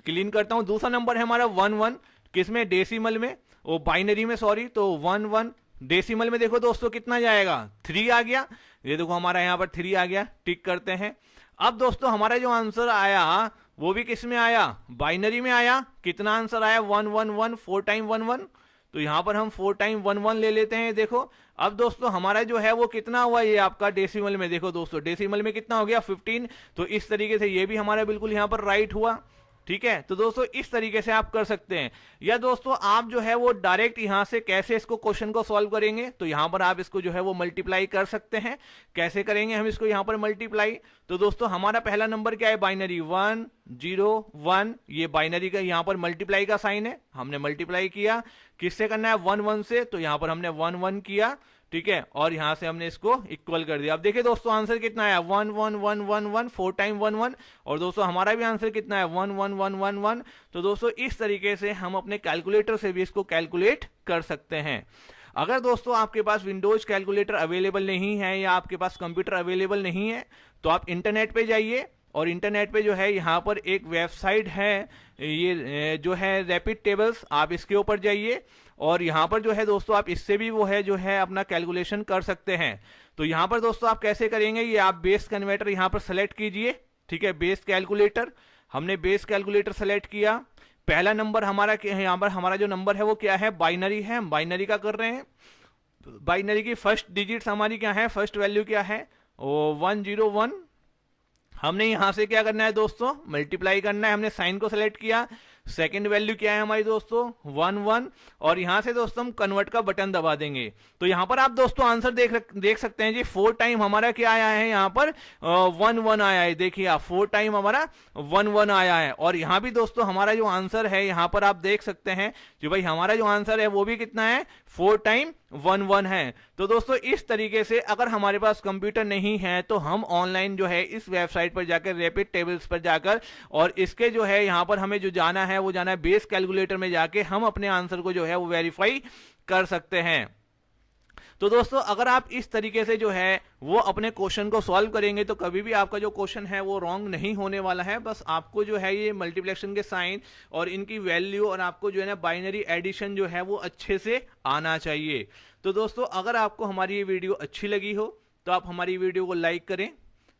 क्लीन करता हूं। दूसरा नंबर है हमारा 11, किसमें, डेसिमल में, वो बाइनरी में सॉरी, तो 11 डेसिमल में देखो दोस्तों कितना जाएगा, 3 आ गया, ये देखो हमारा यहां पर 3 आ गया, टिक करते हैं। अब दोस्तों हमारा जो आंसर आया वो भी किस में आया, बाइनरी में आया। कितना आंसर आया, 111, 4 टाइम 11, तो यहां पर हम 4 टाइम 11 ले लेते हैं। देखो अब दोस्तों हमारा जो है वो कितना हुआ, ये आपका डेसिमल में, देखो दोस्तों डेसिमल में कितना हो गया, 15। तो इस तरीके से ये भी हमारा बिल्कुल यहां पर राइट हुआ। ठीक है, तो दोस्तों इस तरीके से आप कर सकते हैं। या दोस्तों आप जो है वो डायरेक्ट यहां से कैसे इसको क्वेश्चन को सॉल्व करेंगे, तो यहां पर आप इसको जो है वो मल्टीप्लाई कर सकते हैं। कैसे करेंगे हम इसको यहां पर मल्टीप्लाई, तो दोस्तों हमारा पहला नंबर क्या है, बाइनरी 1 0 1, ये बाइनरी का यहां पर मल्टीप्लाई का साइन है, हमने मल्टीप्लाई किया, किससे करना है, 1 1 से, तो यहां पर हमने 1 1 किया। ठीक है, और यहां से हमने इसको इक्वल कर दिया। अब देखिए दोस्तों आंसर कितना आया, 1 1 1 1 1, 4 टाइम 1 1, और दोस्तों हमारा भी आंसर कितना है, 1 1 1 1 1। तो दोस्तों इस तरीके से हम अपने कैलकुलेटर से भी इसको कैलकुलेट कर सकते हैं। अगर दोस्तों आपके पास विंडोज कैलकुलेटर अवेलेबल नहीं है या आपके पास कंप्यूटर अवेलेबल नहीं है, तो आप इंटरनेट पे जाइए, और इंटरनेट पे जो है यहाँ पर एक वेबसाइट है, ये जो है रैपिड टेबल्स, आप इसके ऊपर जाइए, और यहाँ पर जो है दोस्तों आप इससे भी वो है जो है अपना कैलकुलेशन कर सकते हैं। तो यहाँ पर दोस्तों आप कैसे करेंगे, ये आप बेस कन्वर्टर यहाँ पर सेलेक्ट कीजिए। ठीक है, बेस कैलकुलेटर, हमने बेस कैलकुलेटर सेलेक्ट किया। पहला नंबर हमारा यहाँ पर हमारा जो नंबर है वो क्या है, बाइनरी है, हम बाइनरी का कर रहे हैं। बाइनरी की फर्स्ट डिजिट्स हमारी क्या है, फर्स्ट वैल्यू क्या है, 101। हमने यहां से क्या करना है दोस्तों, मल्टीप्लाई करना है। हमने साइन को सेलेक्ट किया, सेकंड वैल्यू क्या है हमारी दोस्तों 1 1, और यहां से दोस्तों हम कन्वर्ट का बटन दबा देंगे। तो यहां पर आप दोस्तों आंसर देख सकते हैं जी, 4 टाइम हमारा क्या आया है, यहां पर 1 1 आया है। देखिए आप 4 टाइम हमारा 1 1 आया है। और यहां भी दोस्तों हमारा जो आंसर है यहां पर आप देख सकते हैं कि भाई हमारा जो आंसर है वो भी कितना है, 4 टाइम 1 1 है। तो दोस्तों इस तरीके से अगर हमारे पास कंप्यूटर नहीं है तो हम ऑनलाइन जो है इस वेबसाइट पर जाकर, रैपिड टेबल्स पर जाकर, और इसके जो है यहां पर हमें जो जाना है वो जाना है बेस कैलकुलेटर में जाके हम अपने आंसर को जो है वो वेरीफाई कर सकते हैं। तो दोस्तों अगर आप इस तरीके से जो है वो अपने क्वेश्चन को सॉल्व करेंगे तो कभी भी आपका जो क्वेश्चन है वो रॉन्ग नहीं होने वाला है। बस आपको जो है ये मल्टीप्लिकेशन के साइन और इनकी वैल्यू और आपको जो है ना बाइनरी एडिशन जो है वो अच्छे से आना चाहिए। तो दोस्तों अगर आपको हमारी ये वीडियो अच्छी लगी हो तो आप हमारी वीडियो को लाइक करें,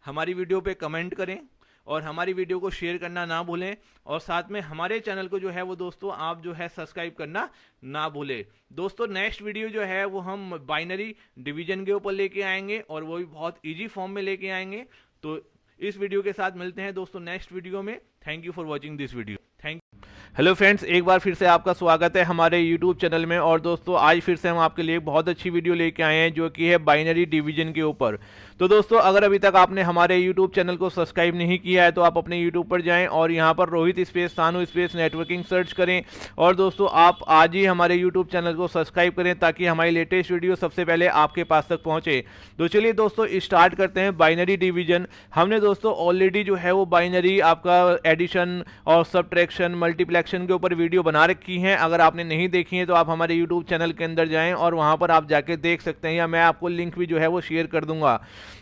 हमारी वीडियो पे कमेंट करें और हमारी वीडियो को शेयर करना ना भूलें, और साथ में हमारे चैनल को जो है वो दोस्तों आप जो है सब्सक्राइब करना ना भूलें। दोस्तों नेक्स्ट वीडियो जो है वो हम बाइनरी डिवीजन के ऊपर लेके आएंगे और वो भी बहुत इजी फॉर्म में लेके आएंगे। तो इस वीडियो के साथ मिलते हैं दोस्तों नेक्स्ट वीडियो में। Thank you for watching this video. Thank you. Hello friends, एक बार फिर से आपका स्वागत है हमारे यूट्यूब चैनल में। और दोस्तों आज फिर से हम आपके लिए बहुत अच्छी वीडियो लेके आए हैं जो कि है बाइनरी डिवीजन के ऊपर। तो दोस्तों अगर अभी तक आपने हमारे यूट्यूब चैनल को सब्सक्राइब नहीं किया है तो आप अपने यूट्यूब पर जाएं और यहां पर रोहित स्पेस सानू स्पेस नेटवर्किंग सर्च करें। और दोस्तों आप आज ही हमारे यूट्यूब चैनल को सब्सक्राइब करें ताकि हमारी लेटेस्ट वीडियो सबसे पहले आपके पास तक पहुंचे। तो चलिए दोस्तों स्टार्ट करते हैं बाइनरी डिवीजन। हमने दोस्तों ऑलरेडी जो है वो बाइनरी आपका एडिशन और सब्ट्रैक्शन मल्टीप्लिकेशन के ऊपर वीडियो बना रखी हैं। अगर आपने नहीं देखी है तो आप हमारे यूट्यूब चैनल के अंदर जाएं और वहां पर आप जाके देख सकते हैं, या मैं आपको लिंक भी जो है वो शेयर कर दूंगा।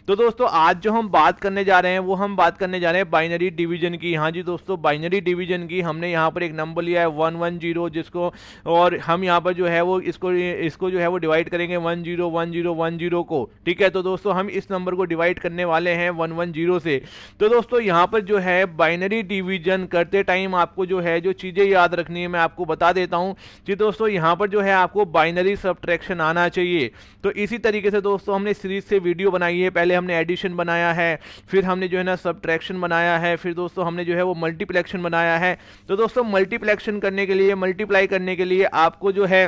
तो दोस्तों आज जो हम बात करने जा रहे हैं वो हम बात करने जा रहे हैं बाइनरी डिवीजन की। हाँ जी दोस्तों, बाइनरी डिवीजन की हमने यहाँ पर एक नंबर लिया है 110 जिसको, और हम यहाँ पर जो है वो इसको जो है वो डिवाइड करेंगे 101010 को। ठीक है, तो दोस्तों हम इस नंबर को डिवाइड करने वाले हैं 110 से। तो दोस्तों यहाँ पर जो है बाइनरी डिवीजन करते टाइम आपको जो है जो चीजें याद रखनी है मैं आपको बता देता हूँ कि दोस्तों यहाँ पर जो है आपको बाइनरी सब्ट्रैक्शन आना चाहिए। तो इसी तरीके से दोस्तों हमने सीरीज से वीडियो बनाई है। पहले हमने एडिशन बनाया है, फिर हमने जो है ना सब्ट्रैक्शन बनाया है, फिर दोस्तों हमने जो है वो मल्टीप्लिकेशन बनाया है। तो दोस्तों मल्टीप्लिकेशन करने के लिए, मल्टीप्लाई करने के लिए आपको जो है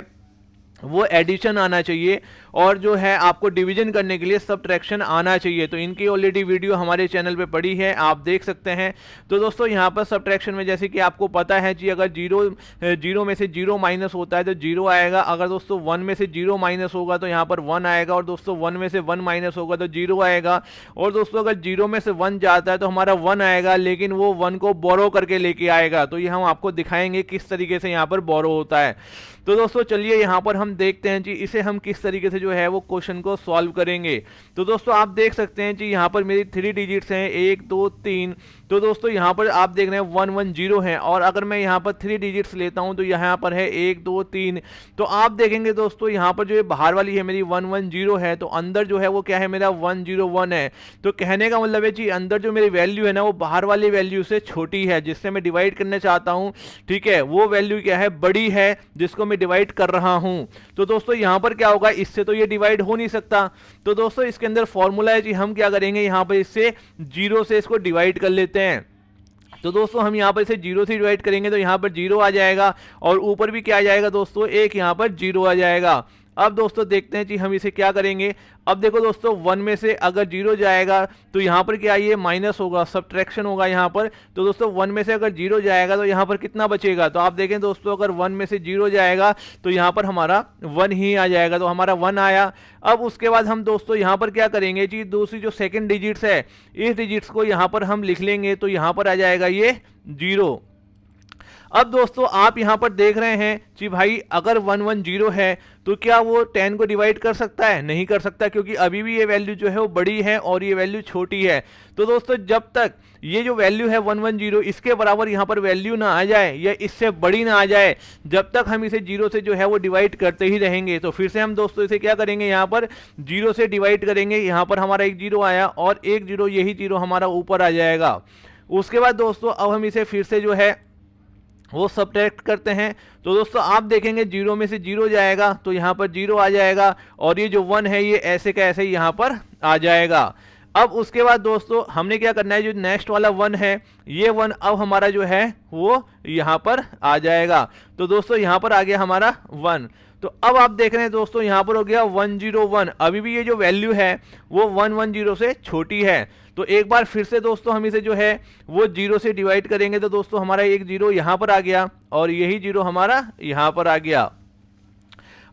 वो एडिशन आना चाहिए, और जो है आपको डिवीजन करने के लिए सब्ट्रैक्शन आना चाहिए। तो इनकी ऑलरेडी वीडियो हमारे चैनल पे पड़ी है, आप देख सकते हैं। तो दोस्तों यहाँ पर सब्ट्रैक्शन में जैसे कि आपको पता है कि अगर जीरो में से जीरो माइनस होता है तो जीरो आएगा। अगर दोस्तों 1 में से जीरो माइनस होगा तो यहाँ पर 1 आएगा, और दोस्तों 1 में से 1 माइनस होगा तो जीरो आएगा। और दोस्तों अगर जीरो में से 1 जाता है तो हमारा 1 आएगा, लेकिन वो 1 को बोरो करके लेके आएगा। तो ये हम आपको दिखाएंगे किस तरीके से यहाँ पर बोरो होता है। तो दोस्तों चलिए यहाँ पर हम देखते हैं जी इसे हम किस तरीके से जो है वो क्वेश्चन को सॉल्व करेंगे। तो दोस्तों आप देख सकते हैं जी यहाँ पर मेरी 3 डिजिट्स हैं 1 2 3। तो दोस्तों यहाँ पर आप देख रहे हैं 110 है, और अगर मैं यहाँ पर 3 डिजिट्स लेता हूँ तो यहाँ पर है 1 2 3। तो आप देखेंगे दोस्तों यहाँ पर जो ये बाहर वाली है मेरी 110 है, तो अंदर जो है वो क्या है मेरा 101 है। तो कहने का मतलब है जी अंदर जो मेरी वैल्यू है ना वो बाहर वाली वैल्यू से छोटी है, जिससे मैं डिवाइड करना चाहता हूँ। ठीक है, वो वैल्यू क्या है, बड़ी है, जिसको मैं डिवाइड कर रहा हूं। तो दोस्तों यहां पर क्या होगा, इससे तो ये डिवाइड हो नहीं सकता। तो दोस्तों इसके अंदर फॉर्मूला है जी, हम क्या करेंगे यहां पर इससे 0 से इसको डिवाइड कर लेते हैं। तो दोस्तों हम यहाँ पर इसे 0 से डिवाइड करेंगे तो यहाँ पर 0 आ जाएगा, और ऊपर भी क्या आ जाएगा दोस्तों, एक यहाँ पर 0 आ जाएगा। अब दोस्तों देखते हैं कि हम इसे क्या करेंगे। अब देखो दोस्तों 1 में से अगर 0 जाएगा तो यहाँ पर क्या, ये माइनस होगा, सब्ट्रैक्शन होगा यहाँ पर। तो दोस्तों 1 में से अगर 0 जाएगा तो यहाँ पर कितना बचेगा। तो आप देखें दोस्तों अगर 1 में से 0 जाएगा तो यहाँ पर हमारा 1 ही आ जाएगा। तो हमारा 1 आया। अब उसके बाद हम दोस्तों यहाँ पर क्या करेंगे जी, दूसरी जो सेकेंड डिजिट्स है इस डिजिट्स को यहाँ पर हम लिख लेंगे, तो यहाँ पर आ जाएगा ये 0। अब दोस्तों आप यहां पर देख रहे हैं कि भाई अगर 110 है तो क्या वो 10 को डिवाइड कर सकता है, नहीं कर सकता, क्योंकि अभी भी ये वैल्यू जो है वो बड़ी है और ये वैल्यू छोटी है। तो दोस्तों जब तक ये जो वैल्यू है 110 इसके बराबर यहां पर वैल्यू ना आ जाए या इससे बड़ी ना आ जाए, जब तक हम इसे 0 से जो है वो डिवाइड करते ही रहेंगे। तो फिर से हम दोस्तों इसे क्या करेंगे, यहाँ पर 0 से डिवाइड करेंगे। यहाँ पर हमारा एक 0 आया और एक 0, यही 0 हमारा ऊपर आ जाएगा। उसके बाद दोस्तों अब हम इसे फिर से जो है वो सब्ट्रैक्ट करते हैं। तो दोस्तों आप देखेंगे 0 में से 0 जाएगा तो यहाँ पर 0 आ जाएगा, और ये जो 1 है ये ऐसे का ऐसे यहाँ पर आ जाएगा। अब उसके बाद दोस्तों हमने क्या करना है, जो नेक्स्ट वाला 1 है, ये 1 अब हमारा जो है वो यहाँ पर आ जाएगा। तो दोस्तों यहाँ पर आ गया हमारा 1। तो अब आप देख रहे हैं दोस्तों यहाँ पर हो गया 101। अभी भी ये जो वैल्यू है वो 110 से छोटी है। तो एक बार फिर से दोस्तों हम इसे जो है वो 0 से डिवाइड करेंगे, तो दोस्तों हमारा एक 0 यहाँ पर आ गया और यही 0 हमारा यहाँ पर आ गया।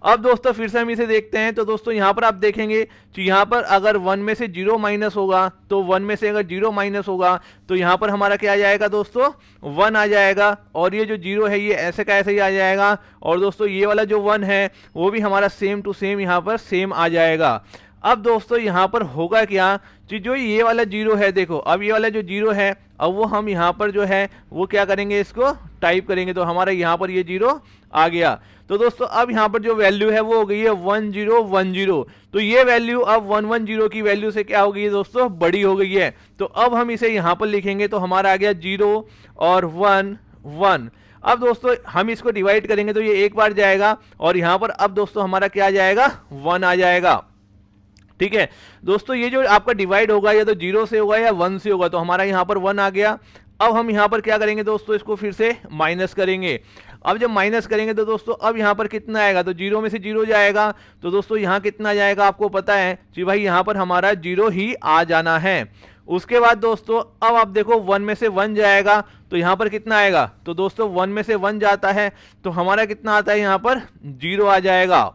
अब दोस्तों फिर से हम इसे देखते हैं। तो दोस्तों यहाँ पर आप देखेंगे कि यहाँ पर अगर 1 में से 0 माइनस होगा, तो 1 में से अगर 0 माइनस होगा तो यहाँ पर हमारा क्या आ जाएगा दोस्तों, 1 आ जाएगा। और ये जो 0 है ये ऐसे का ऐसे ही आ जाएगा। और दोस्तों ये वाला जो 1 है वो भी हमारा सेम टू सेम यहाँ पर सेम आ जाएगा। अब दोस्तों यहाँ पर होगा क्या कि जो ये वाला 0 है, देखो अब ये वाला जो 0 है, अब वो हम यहाँ पर जो है वो क्या करेंगे, इसको टाइप करेंगे, तो हमारा यहाँ पर ये 0 आ गया। तो दोस्तों अब यहाँ पर जो वैल्यू है वो हो गई है 1010। तो ये वैल्यू अब 110 की वैल्यू से क्या हो गई है दोस्तों, बड़ी हो गई है। तो अब हम इसे यहाँ पर लिखेंगे, तो हमारा आ गया 0 और 1 1। अब दोस्तों हम इसको डिवाइड करेंगे तो ये एक बार जाएगा और यहाँ पर अब दोस्तों हमारा क्या आ जाएगा, 1 आ जाएगा। ठीक है दोस्तों, ये जो आपका डिवाइड होगा या तो 0 से होगा या 1 से होगा, तो हमारा यहाँ पर 1 आ गया। अब हम यहाँ पर क्या करेंगे दोस्तों, इसको फिर से माइनस करेंगे। अब जब माइनस करेंगे तो दोस्तों अब यहाँ पर कितना आएगा, तो 0 में से 0 जाएगा, तो दोस्तों यहाँ कितना जाएगा आपको पता है कि भाई यहाँ पर हमारा 0 ही आ जाना है। उसके बाद दोस्तों अब आप देखो 1 में से 1 जाएगा तो यहाँ पर कितना आएगा, तो दोस्तों 1 में से 1 जाता है तो हमारा कितना आता है, यहाँ पर 0 आ जाएगा।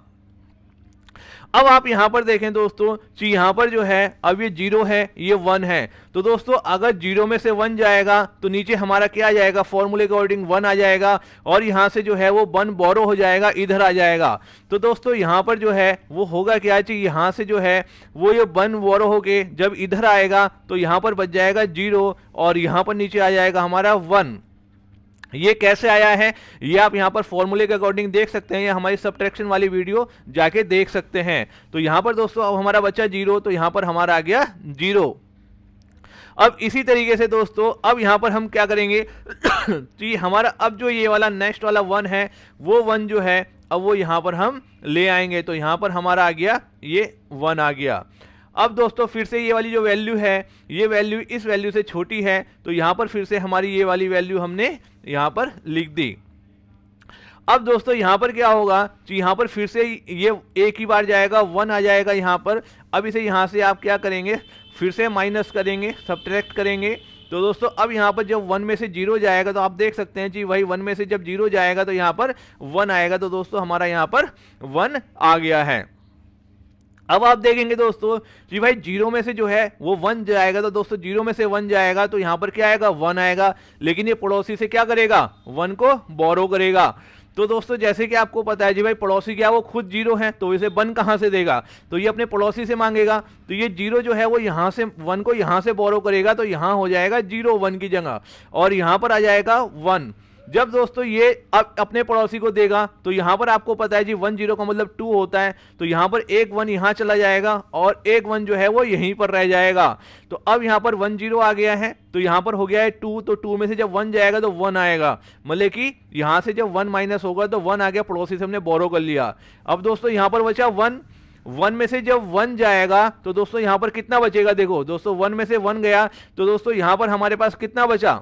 अब आप यहां पर देखें दोस्तों कि यहां पर जो है अब ये 0 है, ये 1 है। तो दोस्तों अगर 0 में से 1 जाएगा तो नीचे हमारा क्या आ जाएगा, फॉर्मूले के अकॉर्डिंग 1 आ जाएगा और यहां से जो है वो 1 बोरो हो जाएगा, इधर आ जाएगा। तो दोस्तों यहां पर जो है वो होगा क्या, चाहिए यहां से जो है वो ये 1 बोरो होके जब इधर आएगा तो यहां पर बच जाएगा 0 और यहां पर नीचे आ जाएगा हमारा 1। ये कैसे आया है ये आप यहाँ पर फॉर्मूले के अकॉर्डिंग देख सकते हैं, या हमारी सब्ट्रैक्शन वाली वीडियो जाके देख सकते हैं। तो यहाँ पर दोस्तों अब हमारा बचा 0, तो यहाँ पर हमारा आ गया 0। अब इसी तरीके से दोस्तों अब यहाँ पर हम क्या करेंगे कि हमारा अब जो ये वाला नेक्स्ट वाला 1 है वो 1 जो है अब वो यहाँ पर हम ले आएंगे, तो यहाँ पर हमारा आ गया ये 1 आ गया। अब दोस्तों फिर से ये वाली जो वैल्यू है ये वैल्यू इस वैल्यू से छोटी है, तो यहाँ पर फिर से हमारी ये वाली वैल्यू हमने यहाँ पर लिख दी। अब दोस्तों यहाँ पर क्या होगा कि यहाँ पर फिर से ये एक ही बार जाएगा, 1 आ जाएगा यहाँ पर। अब इसे यहाँ से आप क्या करेंगे, फिर से माइनस करेंगे, सब्ट्रैक्ट करेंगे। तो दोस्तों अब यहाँ पर जब 1 में से 0 जाएगा तो आप देख सकते हैं कि वही 1 में से जब 0 जाएगा तो यहाँ पर 1 आएगा। तो दोस्तों हमारा यहाँ पर 1 आ गया है। अब आप देखेंगे दोस्तों कि भाई 0 में से जो है वो 1 जाएगा, तो दोस्तों 0 में से 1 जाएगा तो यहाँ पर क्या आएगा, 1 आएगा। लेकिन ये पड़ोसी से क्या करेगा, 1 को बोरो करेगा। तो दोस्तों जैसे कि आपको पता है जी भाई पड़ोसी क्या वो खुद 0 है, तो इसे 1 कहाँ से देगा, तो ये अपने पड़ोसी से मांगेगा। तो ये 0 जो है वो यहाँ से 1 को यहाँ से बोरो करेगा, तो यहाँ हो जाएगा 0 1 की जगह, और यहाँ पर आ जाएगा 1। जब दोस्तों ये अब अपने पड़ोसी को देगा तो यहाँ पर आपको पता है जी 1 0 का मतलब 2 होता है, तो यहाँ पर एक 1 यहाँ चला जाएगा और एक 1 जो है वो यहीं पर रह जाएगा। तो अब यहाँ पर 1 0 आ गया है, तो यहाँ पर हो गया है 2, तो 2 में से जब 1 जाएगा तो 1 आएगा, मतलब कि यहाँ से जब 1 माइनस होगा तो 1 आ गया, पड़ोसी से हमने बोरो कर लिया। अब दोस्तों यहाँ पर बचा 1 में से जब 1 जाएगा तो दोस्तों यहाँ पर कितना बचेगा, देखो दोस्तों 1 में से 1 गया तो दोस्तों यहाँ पर हमारे पास कितना बचा,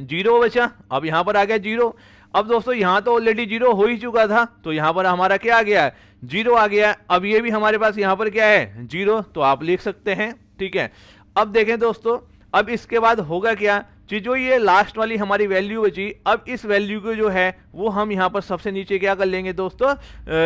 0 बचा। अब यहाँ पर आ गया 0। अब दोस्तों यहाँ तो ऑलरेडी 0 हो ही चुका था, तो यहाँ पर हमारा क्या आ गया, 0 आ गया। अब ये भी हमारे पास यहाँ पर क्या है, 0, तो आप लिख सकते हैं। ठीक है, अब देखें दोस्तों अब इसके बाद होगा क्या कि जो ये लास्ट वाली हमारी वैल्यू बची, अब इस वैल्यू को जो है वो हम यहाँ पर सबसे नीचे क्या कर लेंगे दोस्तों,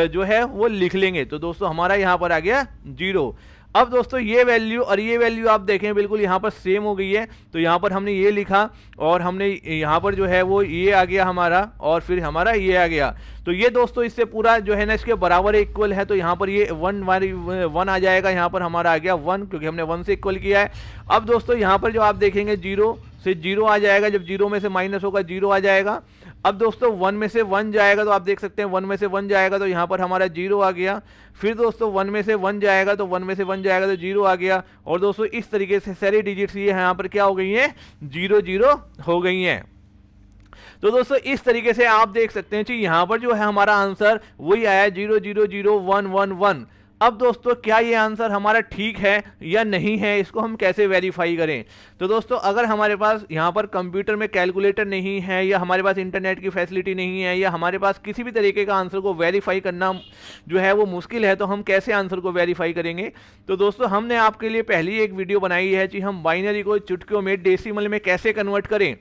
जो है वो लिख लेंगे। तो दोस्तों हमारा यहाँ पर आ गया 0। अब दोस्तों ये वैल्यू और ये वैल्यू आप देखें बिल्कुल यहाँ पर सेम हो गई है, तो यहाँ पर हमने ये लिखा और हमने यहाँ पर जो है वो ये आ गया हमारा, और फिर हमारा ये आ गया। तो ये दोस्तों इससे पूरा जो है ना इसके बराबर इक्वल है, तो यहाँ पर ये 1 आ जाएगा, यहाँ पर हमारा आ गया 1 क्योंकि हमने 1 से इक्वल किया है। अब दोस्तों यहाँ पर जो आप देखेंगे 0 से 0 आ जाएगा, जब 0 में से माइनस होगा 0 आ जाएगा। अब दोस्तों 1 में से 1 जाएगा, तो आप देख सकते हैं 1 में से 1 जाएगा तो यहाँ पर हमारा 0 आ गया। फिर दोस्तों 1 में से 1 जाएगा, तो 1 में से 1 जाएगा तो 0 आ गया। और दोस्तों इस तरीके से सारी डिजिट्स ये यहाँ पर क्या हो गई हैं, 0 0 हो गई हैं। तो दोस्तों इस तरीके से आप देख सकते हैं कि यहाँ पर जो है हमारा आंसर वही आया 0 0 0 1 1 1। अब दोस्तों क्या ये आंसर हमारा ठीक है या नहीं है, इसको हम कैसे वेरीफाई करें? तो दोस्तों अगर हमारे पास यहाँ पर कंप्यूटर में कैलकुलेटर नहीं है, या हमारे पास इंटरनेट की फैसिलिटी नहीं है, या हमारे पास किसी भी तरीके का आंसर को वेरीफाई करना जो है वो मुश्किल है, तो हम कैसे आंसर को वेरीफाई करेंगे? तो दोस्तों हमने आपके लिए पहली एक वीडियो बनाई है कि हम बाइनरी को चुटकियों में डेसिमल में कैसे कन्वर्ट करें।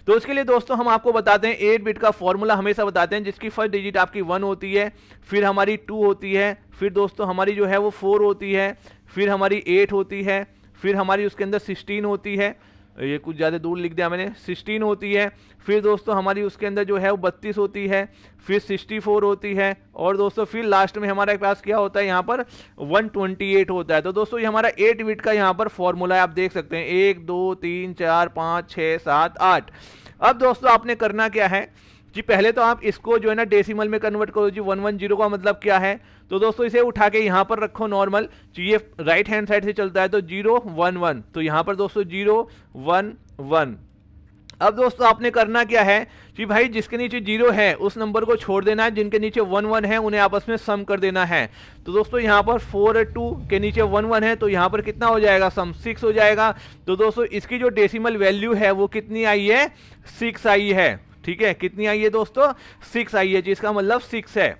तो उसके लिए दोस्तों हम आपको बताते हैं 8 बिट का फॉर्मूला हमेशा बताते हैं, जिसकी फर्स्ट डिजिट आपकी 1 होती है, फिर हमारी 2 होती है, फिर दोस्तों हमारी जो है वो 4 होती है, फिर हमारी 8 होती है, फिर हमारी उसके अंदर 16 होती है, ये कुछ ज़्यादा दूर लिख दिया मैंने, 16 होती है, फिर दोस्तों हमारी उसके अंदर जो है वो 32 होती है, फिर 64 होती है, और दोस्तों फिर लास्ट में हमारे पास क्या होता है, यहाँ पर 128 होता है। तो दोस्तों ये हमारा 8 बिट का यहाँ पर फॉर्मूला है, आप देख सकते हैं 1 2 3 4 5 6 7 8। अब दोस्तों आपने करना क्या है जी, पहले तो आप इसको जो है ना डेसिमल में कन्वर्ट करो जी। 110 का मतलब क्या है, तो दोस्तों इसे उठा के यहाँ पर रखो नॉर्मल, ये राइट हैंड साइड से चलता है, तो 0 1 1, तो यहाँ पर दोस्तों 0 1 1। अब दोस्तों आपने करना क्या है कि भाई जिसके नीचे 0 है उस नंबर को छोड़ देना है, जिनके नीचे 1 1 है उन्हें आपस में सम कर देना है। तो दोस्तों यहाँ पर 4 और 2 के नीचे 1 1 है, तो यहाँ पर कितना हो जाएगा, सम 6 हो जाएगा। तो दोस्तों इसकी जो डेसिमल वैल्यू है वो कितनी आई है, 6 आई है। ठीक है, कितनी आई है दोस्तों, 6 आई है, जिसका मतलब 6 है।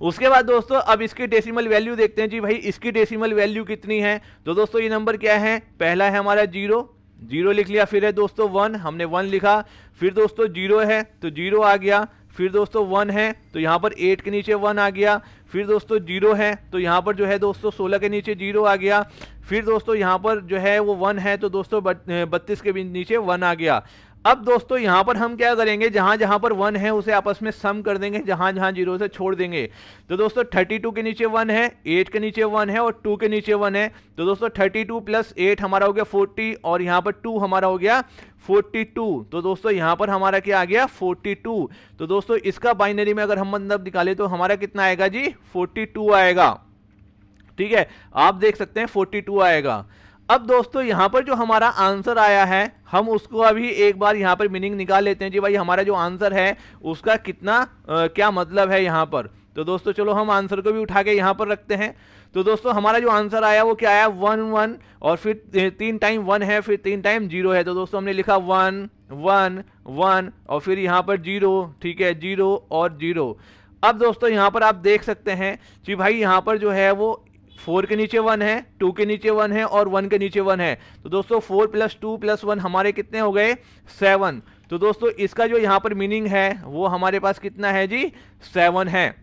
उसके बाद दोस्तों अब इसकी डेसिमल वैल्यू देखते हैं जी, भाई इसकी डेसिमल वैल्यू कितनी है। तो दोस्तों ये नंबर क्या है, पहला है हमारा 0 0 लिख लिया, फिर है दोस्तों 1, हमने 1 लिखा, फिर दोस्तों 0 है तो 0 आ गया, फिर दोस्तों 1 है तो यहाँ पर 8 के नीचे 1 आ गया, फिर दोस्तों 0 है तो यहाँ पर जो है दोस्तों 16 के नीचे 0 आ गया, फिर दोस्तों यहाँ पर जो है वो 1 है तो दोस्तों 32 के नीचे 1 आ गया। अब दोस्तों यहाँ पर हम क्या करेंगे, जहां जहां पर 1 है उसे आपस में सम कर देंगे, जहां जहां 0 से छोड़ देंगे। तो दोस्तों 32 के नीचे 1 है, 8 के नीचे 1 है और 2 के नीचे 1 है, तो दोस्तों 32 प्लस 8 हमारा हो गया 40, और यहाँ पर 2 हमारा हो गया 42। तो दोस्तों यहाँ पर हमारा क्या आ गया, 42। तो दोस्तों इसका बाइनरी में अगर हम मतलब निकाले तो हमारा कितना आएगा जी, 42 आएगा। ठीक है, आप देख सकते हैं 42 आएगा। अब दोस्तों यहाँ पर जो हमारा आंसर आया है, हम उसको अभी एक बार यहाँ पर मीनिंग निकाल लेते हैं जी, भाई हमारा जो आंसर है उसका कितना क्या मतलब है यहाँ पर। तो दोस्तों चलो हम आंसर को भी उठा के यहाँ पर रखते हैं। तो दोस्तों हमारा जो आंसर आया वो क्या आया, 1 1, और फिर 3 टाइम 1 है, फिर 3 टाइम 0 है, तो दोस्तों हमने लिखा 1 1 1, और फिर यहाँ पर 0, ठीक है 0 और 0। अब दोस्तों यहाँ पर आप देख सकते हैं कि भाई यहाँ पर जो है वो 4 के नीचे 1 है, 2 के नीचे 1 है और 1 के नीचे 1 है, तो दोस्तों 4 + 2 + 1 हमारे कितने हो गए, 7। तो दोस्तों इसका जो यहाँ पर मीनिंग है वो हमारे पास कितना है जी, 7 है।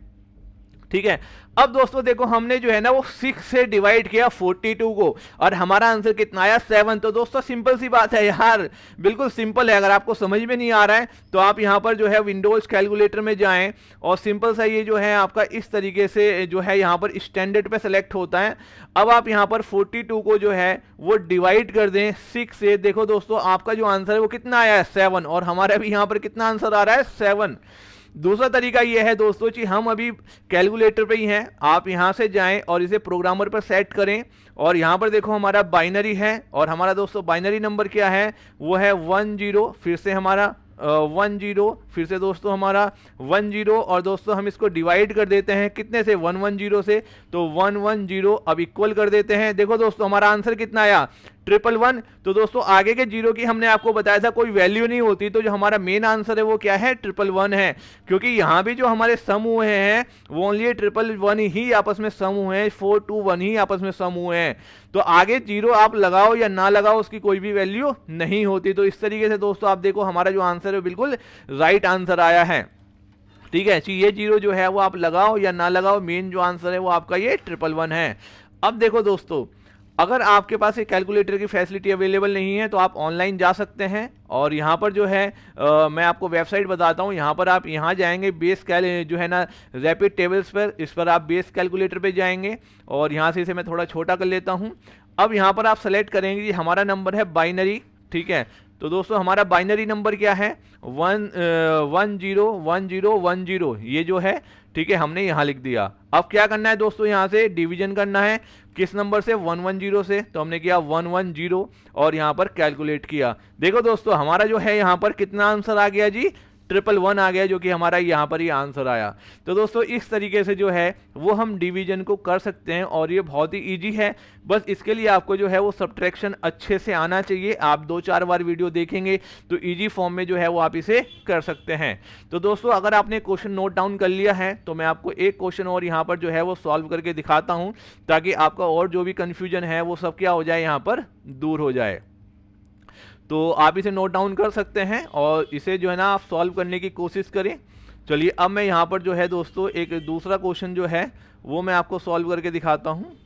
ठीक है, अब दोस्तों देखो हमने जो है ना वो 6 से डिवाइड किया 42 को, और हमारा आंसर कितना आया, 7। तो दोस्तों सिंपल सी बात है यार, बिल्कुल सिंपल है। अगर आपको समझ में नहीं आ रहा है तो आप यहाँ पर जो है विंडोज कैलकुलेटर में जाएं, और सिंपल सा ये जो है आपका इस तरीके से जो है यहाँ पर स्टैंडर्ड पे सेलेक्ट होता है। अब आप यहाँ पर 42 को जो है वो डिवाइड कर दें 6 से, देखो दोस्तों आपका जो आंसर है वो कितना आया है, 7, और हमारा भी यहाँ पर कितना आंसर आ रहा है, 7। दूसरा तरीका यह है दोस्तों कि हम अभी कैलकुलेटर पे ही हैं, आप यहां से जाएं और इसे प्रोग्रामर पर सेट करें, और यहां पर देखो हमारा बाइनरी है, और हमारा दोस्तों बाइनरी नंबर क्या है, वो है 10, फिर से हमारा 10, फिर से दोस्तों हमारा 10, और दोस्तों हम इसको डिवाइड कर देते हैं कितने से, 110 से, तो 110 अब इक्वल कर देते हैं। देखो दोस्तों हमारा आंसर कितना आया, 111। तो दोस्तों आगे के 0 की हमने आपको बताया था कोई वैल्यू नहीं होती, तो जो हमारा मेन आंसर है वो क्या है, 111 है, क्योंकि यहाँ भी जो हमारे सम हुए हैं वो ओनली 111 ही आपस में सम हुए हैं, 421 ही आपस में सम हुए हैं। तो आगे 0 आप लगाओ या ना लगाओ उसकी कोई भी वैल्यू नहीं होती। तो इस तरीके से दोस्तों आप देखो हमारा जो आंसर है बिल्कुल राइट आंसर आया है। ठीक है, ये 0 जो है वो आप लगाओ या ना लगाओ, मेन जो आंसर है वो आपका ये 111 है। अब देखो दोस्तों, अगर आपके पास एक कैलकुलेटर की फैसिलिटी अवेलेबल नहीं है तो आप ऑनलाइन जा सकते हैं, और यहाँ पर जो है मैं आपको वेबसाइट बताता हूँ। यहाँ पर आप यहाँ जाएंगे बेस कैल जो है ना रैपिड टेबल्स पर, इस पर आप बेस कैलकुलेटर पे जाएंगे, और यहाँ से इसे मैं थोड़ा छोटा कर लेता हूँ। अब यहाँ पर आप सेलेक्ट करेंगे कि हमारा नंबर है बाइनरी। ठीक है, तो दोस्तों हमारा बाइनरी नंबर क्या है, 101010, ये जो है, ठीक है, हमने यहाँ लिख दिया। अब क्या करना है दोस्तों, यहाँ से डिवीजन करना है, किस नंबर से, 110 से, तो हमने किया 110 और यहाँ पर कैलकुलेट किया। देखो दोस्तों हमारा जो है यहाँ पर कितना आंसर आ गया जी, 111 आ गया, जो कि हमारा यहाँ पर ही आंसर आया। तो दोस्तों इस तरीके से जो है वो हम डिवीजन को कर सकते हैं और ये बहुत ही ईजी है। बस इसके लिए आपको जो है वो सब्ट्रैक्शन अच्छे से आना चाहिए। आप 2-4 बार वीडियो देखेंगे तो ईजी फॉर्म में जो है वो आप इसे कर सकते हैं। तो दोस्तों अगर आपने क्वेश्चन नोट डाउन कर लिया है तो मैं आपको एक क्वेश्चन और यहाँ पर जो है वो सॉल्व करके दिखाता हूँ, ताकि आपका और जो भी कंफ्यूजन है वो सब क्या हो जाए, यहाँ पर दूर हो जाए। तो आप इसे नोट डाउन कर सकते हैं और इसे जो है ना आप सॉल्व करने की कोशिश करें। चलिए अब मैं यहाँ पर जो है दोस्तों एक दूसरा क्वेश्चन जो है वो मैं आपको सॉल्व करके दिखाता हूँ।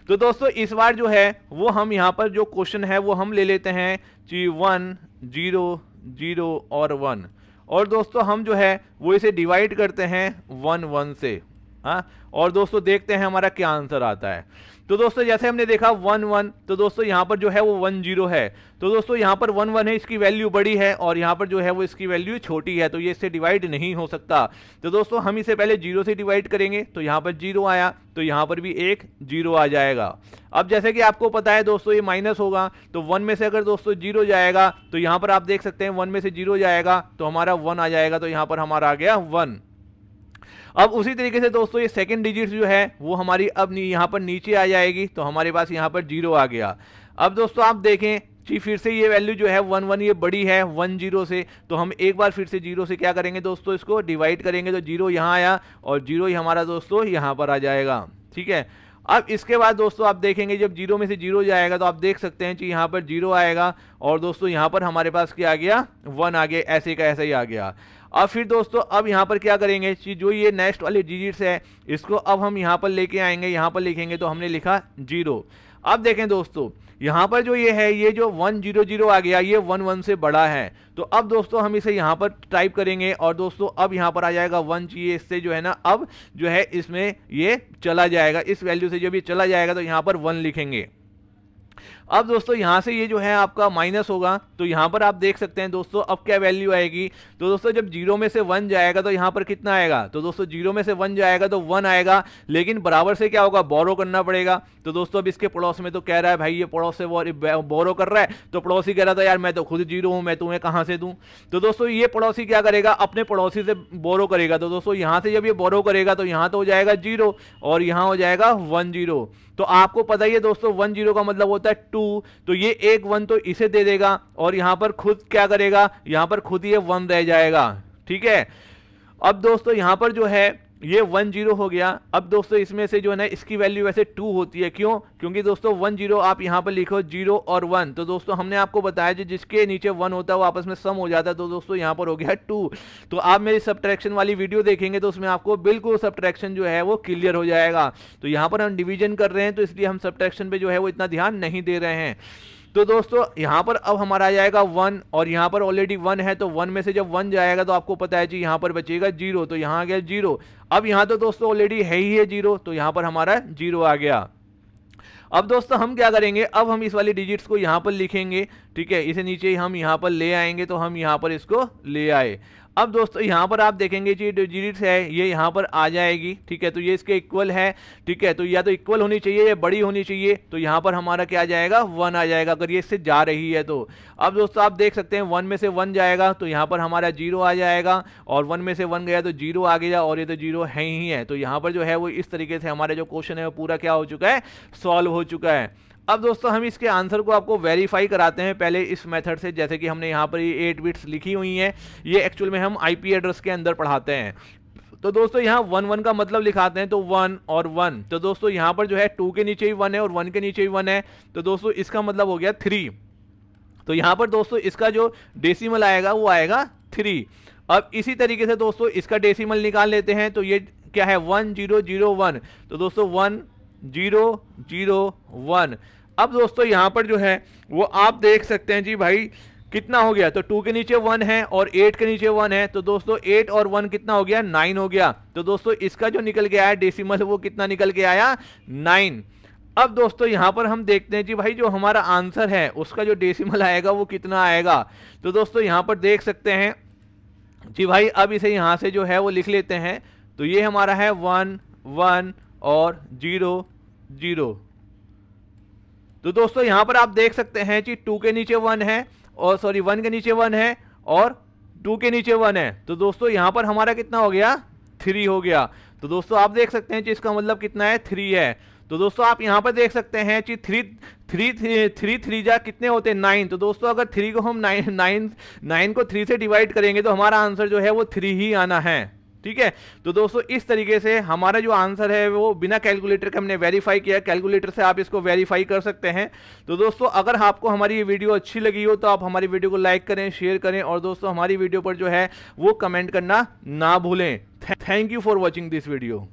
तो दोस्तों इस बार जो है वो हम यहाँ पर जो क्वेश्चन है वो हम ले लेते हैं कि 1 0 0 और 1, और दोस्तों हम जो है वो इसे डिवाइड करते हैं 1 1 से। हाँ, और दोस्तों देखते हैं हमारा क्या आंसर आता है। तो दोस्तों जैसे हमने देखा 1 1, तो दोस्तों यहाँ पर जो है वो 1 0 है। तो दोस्तों यहाँ पर 1 1 है, इसकी वैल्यू बड़ी है, और यहाँ पर जो है वो इसकी वैल्यू छोटी है, तो ये इससे डिवाइड नहीं हो सकता। तो दोस्तों हम इसे पहले 0 से डिवाइड करेंगे, तो यहाँ पर 0 आया, तो यहाँ पर भी एक 0 आ जाएगा। अब जैसे कि आपको पता है दोस्तों ये माइनस होगा, तो 1 में से अगर दोस्तों 0 जाएगा तो यहाँ पर आप देख सकते हैं 1 में से 0 जाएगा तो हमारा 1 आ जाएगा, तो यहाँ पर हमारा आ गया 1। अब उसी तरीके से दोस्तों ये सेकंड डिजिट जो है वो हमारी अब यहाँ पर नीचे आ जाएगी, तो हमारे पास यहाँ पर 0 आ गया। अब दोस्तों आप देखें कि फिर से ये वैल्यू जो है 1 1 ये बड़ी है 1 0 से, तो हम एक बार फिर से 0 से क्या करेंगे दोस्तों, इसको डिवाइड करेंगे, तो 0 यहाँ आया और 0 ही हमारा दोस्तों यहाँ पर आ जाएगा। ठीक है, अब इसके बाद दोस्तों आप देखेंगे जब 0 में से 0 जाएगा तो आप देख सकते हैं कि यहाँ पर 0 आएगा, और दोस्तों यहाँ पर हमारे पास क्या आ गया, 1 आ गया, ऐसे का ऐसा ही आ गया। अब फिर दोस्तों अब यहाँ पर क्या करेंगे कि जो ये नेक्स्ट वाले डिजिट्स है इसको अब हम यहाँ पर लेके आएंगे, यहाँ पर लिखेंगे, तो हमने लिखा 0। अब देखें दोस्तों यहाँ पर जो ये है, ये जो 1 0 0 आ गया, ये 1 1 से बड़ा है, तो अब दोस्तों हम इसे यहाँ पर टाइप करेंगे, और दोस्तों अब यहाँ पर आ जाएगा 1 चाहिए, इससे जो है ना अब जो है इसमें ये चला जाएगा, इस वैल्यू से जब ये चला जाएगा तो यहाँ पर 1 लिखेंगे। अब दोस्तों यहाँ से ये जो है आपका माइनस होगा, तो यहाँ पर आप देख सकते हैं दोस्तों अब क्या वैल्यू आएगी। तो दोस्तों जब 0 में से 1 जाएगा तो यहाँ पर कितना आएगा, तो दोस्तों 0 में से 1 जाएगा तो 1 आएगा, लेकिन बराबर से क्या होगा, बोरो करना पड़ेगा। तो दोस्तों अब इसके पड़ोस में तो कह रहा है भाई ये पड़ोस से बोरो कर रहा है, तो पड़ोसी कह रहा था यार मैं तो खुद 0 हूँ, मैं तुम्हें कहाँ से दूँ। तो दोस्तों ये पड़ोसी क्या करेगा, अपने पड़ोसी से बोरो करेगा। तो दोस्तों यहाँ से जब ये बोरो करेगा तो यहाँ तो हो जाएगा 0 और यहाँ हो जाएगा 1 0। तो आपको पता ही है दोस्तों 1 0 का मतलब होता है 2, तो ये एक 1 तो इसे दे देगा, और यहाँ पर खुद क्या करेगा, यहाँ पर खुद ये 1 रह जाएगा। ठीक है, अब दोस्तों यहाँ पर जो है ये 1 0 हो गया। अब दोस्तों इसमें से जो है ना इसकी वैल्यू वैसे 2 होती है, क्यों, क्योंकि दोस्तों 1 0 आप यहाँ पर लिखो 0 और 1, तो दोस्तों हमने आपको बताया जो जिसके नीचे 1 होता है वो आपस में सम हो जाता है, तो दोस्तों यहाँ पर हो गया 2। तो आप मेरी सब्ट्रैक्शन वाली वीडियो देखेंगे तो उसमें आपको बिल्कुल सब्ट्रैक्शन जो है वो क्लियर हो जाएगा। तो यहाँ पर हम डिवीजन कर रहे हैं तो इसलिए हम सब्ट्रैक्शन पे जो है वो इतना ध्यान नहीं दे रहे हैं। तो दोस्तों यहाँ पर अब हमारा आ जाएगा 1, और यहाँ पर ऑलरेडी 1 है, तो 1 में से जब 1 जाएगा तो आपको पता है जी यहाँ पर बचेगा 0, तो यहाँ आ गया 0। अब यहाँ तो दोस्तों ऑलरेडी है ही है 0, तो यहाँ पर हमारा 0 आ गया। अब दोस्तों हम क्या करेंगे, अब हम इस वाली डिजिट्स को यहाँ पर लिखेंगे। ठीक है, इसे नीचे हम यहाँ पर ले आएंगे, तो हम यहाँ पर इसको ले आए। अब दोस्तों यहाँ पर आप देखेंगे कि जो डिजिट्स है ये यहाँ पर आ जाएगी। ठीक है, तो ये इसके इक्वल है। ठीक है, तो या तो इक्वल होनी चाहिए या बड़ी होनी चाहिए, तो यहाँ पर हमारा क्या आ जाएगा, 1 आ जाएगा अगर ये इससे जा रही है तो। अब दोस्तों आप देख सकते हैं 1 में से 1 जाएगा तो यहाँ पर हमारा 0 आ जाएगा, और 1 में से 1 गया तो 0 आ गया, और ये तो 0 है ही है। तो यहाँ पर जो है वो इस तरीके से हमारा जो क्वेश्चन है वो पूरा क्या हो चुका है, सॉल्व हो चुका है। अब दोस्तों हम इसके आंसर को आपको वेरीफाई कराते हैं पहले इस मेथड से, जैसे कि हमने यहाँ पर ये 8 बिट्स लिखी हुई हैं, ये एक्चुअल में हम आईपी एड्रेस के अंदर पढ़ाते हैं। तो दोस्तों यहाँ 1 1 का मतलब लिखाते हैं, तो 1 और 1, तो दोस्तों यहाँ पर जो है 2 के नीचे ही 1 है और 1 के नीचे ही 1 है, तो दोस्तों इसका मतलब हो गया 3। तो यहाँ पर दोस्तों इसका जो डेसिमल आएगा वो आएगा 3। अब इसी तरीके से दोस्तों इसका डेसिमल निकाल लेते हैं, तो ये क्या है 1 0 0 1, तो दोस्तों 1 0 0 1। अब दोस्तों यहाँ पर जो है वो आप देख सकते हैं जी भाई कितना हो गया, तो 2 के नीचे 1 है और 8 के नीचे 1 है, तो दोस्तों 8 और 1 कितना हो गया, 9 हो गया। तो दोस्तों इसका जो निकल के आया डेसिमल वो कितना निकल के आया, 9। अब दोस्तों यहाँ पर हम देखते हैं जी भाई जो हमारा आंसर है उसका जो डेसिमल आएगा वो कितना आएगा। तो दोस्तों यहाँ पर देख सकते हैं जी भाई, अब इसे यहाँ से जो है वो लिख लेते हैं, तो ये हमारा है 1 1 और 0 0। तो दोस्तों यहां पर आप देख सकते हैं कि 2 के नीचे 1 है, और सॉरी 1 के नीचे 1 है और 2 के नीचे 1 है। तो दोस्तों यहां पर हमारा कितना हो गया, 3 हो गया। तो दोस्तों आप देख सकते हैं कि इसका मतलब कितना है, 3 है। तो दोस्तों आप यहां पर देख सकते हैं कि 3 जा कितने होते हैं, 9। तो दोस्तों अगर 3 को हम 9 को 3 से डिवाइड करेंगे तो हमारा आंसर जो है वो 3 ही आना है। ठीक है। तो दोस्तों इस तरीके से हमारा जो आंसर है वो बिना कैलकुलेटर के हमने वेरीफाई किया। कैलकुलेटर से आप इसको वेरीफाई कर सकते हैं। तो दोस्तों अगर आपको हमारी ये वीडियो अच्छी लगी हो तो आप हमारी वीडियो को लाइक करें, शेयर करें, और दोस्तों हमारी वीडियो पर जो है वो कमेंट करना ना भूलें। Thank you for watching this video.